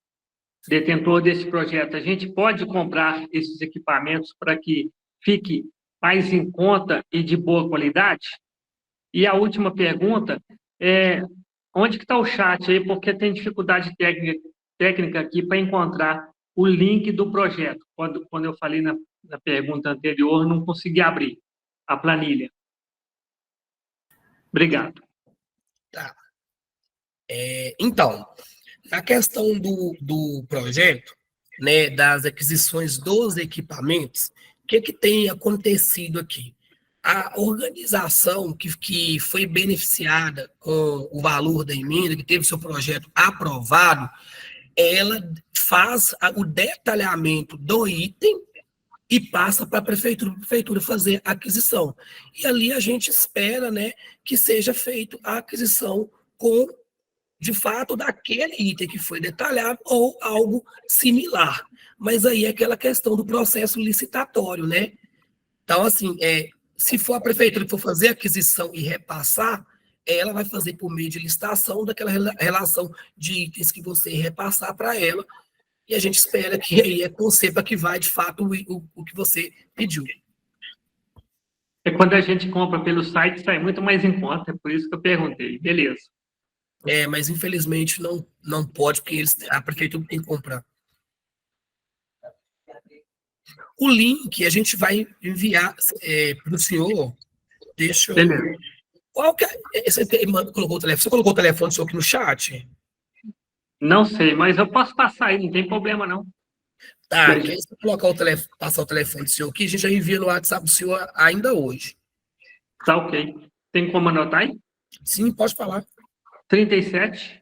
detentor desse projeto, a gente pode comprar esses equipamentos para que fique mais em conta e de boa qualidade? E a última pergunta é, onde que está o chat aí? Porque tem dificuldade técnica aqui para encontrar o link do projeto. Quando eu falei na pergunta anterior, não consegui abrir a planilha. Obrigado. Tá. Então, na questão do projeto, né, das aquisições dos equipamentos, o que tem acontecido aqui? A organização que foi beneficiada com o valor da emenda, que teve seu projeto aprovado, ela faz o detalhamento do item e passa para a prefeitura fazer a aquisição. E ali a gente espera, né, que seja feita a aquisição com, de fato, daquele item que foi detalhado ou algo similar. Mas aí é aquela questão do processo licitatório, né? Então, assim, se for a prefeitura que for fazer a aquisição e repassar, ela vai fazer por meio de licitação daquela relação de itens que você repassar para ela, e a gente espera que aí conceba que vai, de fato, o que você pediu. Quando a gente compra pelo site, sai muito mais em conta, é por isso que eu perguntei. Beleza. Mas infelizmente não pode, porque a prefeitura tem que comprar. O link a gente vai enviar para o senhor. Deixa eu... Beleza. Qual que é? Você colocou o telefone? Você colocou o telefone do senhor aqui no chat? Não sei, mas eu posso passar aí, não tem problema, não. Tá, porque aí se eu colocar passar o telefone do senhor aqui, a gente já envia no WhatsApp do senhor ainda hoje. Tá ok. Tem como anotar aí? Sim, pode falar. 37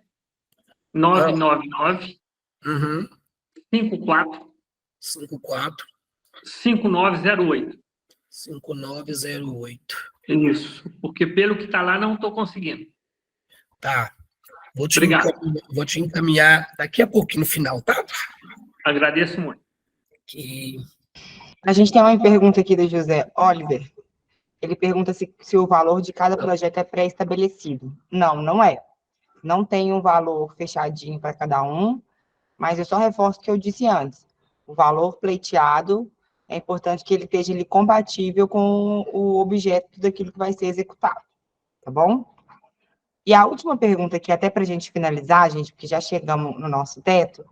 999 54 5908. 5908. Isso, porque pelo que está lá não estou conseguindo. Tá. Obrigado. Vou te encaminhar daqui a pouquinho no final, tá? Agradeço muito. A gente tem uma pergunta aqui do José Oliver. Ele pergunta se o valor de cada projeto é pré-estabelecido. Não, não é. Não tem um valor fechadinho para cada um, mas eu só reforço o que eu disse antes. O valor pleiteado, é importante que ele esteja ali compatível com o objeto daquilo que vai ser executado, tá bom? E a última pergunta aqui, até para a gente finalizar, gente, porque já chegamos no nosso teto,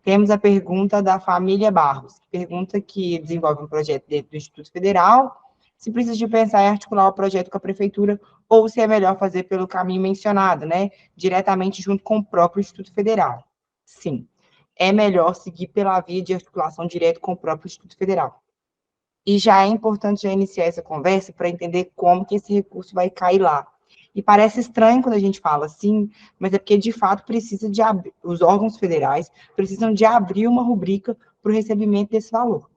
temos a pergunta da família Barros, pergunta que desenvolve um projeto dentro do Instituto Federal, se precisa de pensar em articular o projeto com a prefeitura, ou se é melhor fazer pelo caminho mencionado, né, diretamente junto com o próprio Instituto Federal. Sim, é melhor seguir pela via de articulação direto com o próprio Instituto Federal. E já é importante já iniciar essa conversa para entender como que esse recurso vai cair lá. E parece estranho quando a gente fala assim, mas é porque, de fato, precisa de os órgãos federais precisam de abrir uma rubrica para o recebimento desse valor.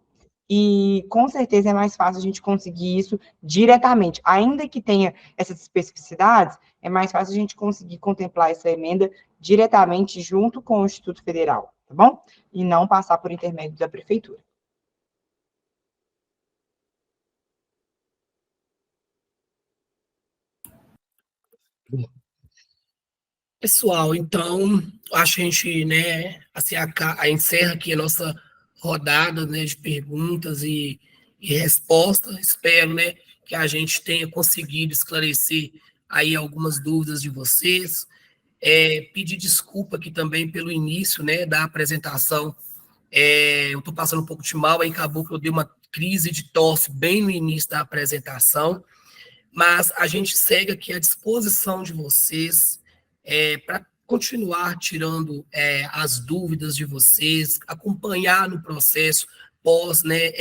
E, com certeza, é mais fácil a gente conseguir isso diretamente. Ainda que tenha essas especificidades, é mais fácil a gente conseguir contemplar essa emenda diretamente junto com o Instituto Federal, tá bom? E não passar por intermédio da prefeitura. Pessoal, então, acho que a gente, né, assim, encerra aqui a nossa rodada, né, de perguntas e respostas. Espero, né, que a gente tenha conseguido esclarecer aí algumas dúvidas de vocês. Pedir desculpa aqui também pelo início, né, da apresentação. Eu estou passando um pouco de mal, aí acabou que eu dei uma crise de tosse bem no início da apresentação, mas a gente segue aqui à disposição de vocês, para continuar tirando as dúvidas de vocês, acompanhar no processo pós, né,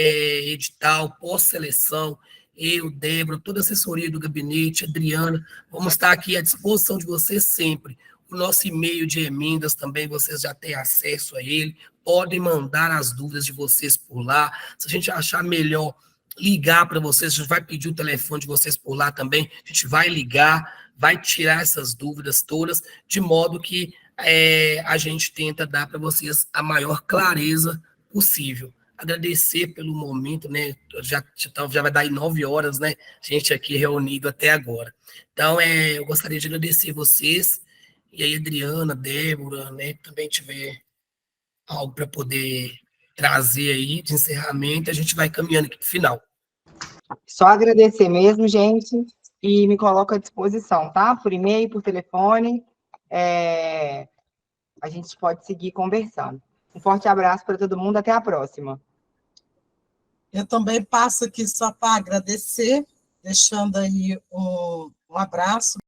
edital, pós-seleção. Eu, Débora, toda a assessoria do gabinete, Adriana, vamos estar aqui à disposição de vocês sempre. O nosso e-mail de emendas também, vocês já têm acesso a ele, podem mandar as dúvidas de vocês por lá. Se a gente achar melhor ligar para vocês, a gente vai pedir o telefone de vocês por lá também, a gente vai ligar, vai tirar essas dúvidas todas, de modo que a gente tenta dar para vocês a maior clareza possível. Agradecer pelo momento, né? Já vai dar aí 9 horas, né? Gente aqui reunido até agora. Então, eu gostaria de agradecer vocês, e aí, Adriana, Débora, né? Também tiver algo para poder trazer aí de encerramento, a gente vai caminhando aqui para o final. Só agradecer mesmo, gente, e me coloco à disposição, tá? Por e-mail, por telefone, a gente pode seguir conversando. Um forte abraço para todo mundo, até a próxima. Eu também passo aqui só para agradecer, deixando aí um abraço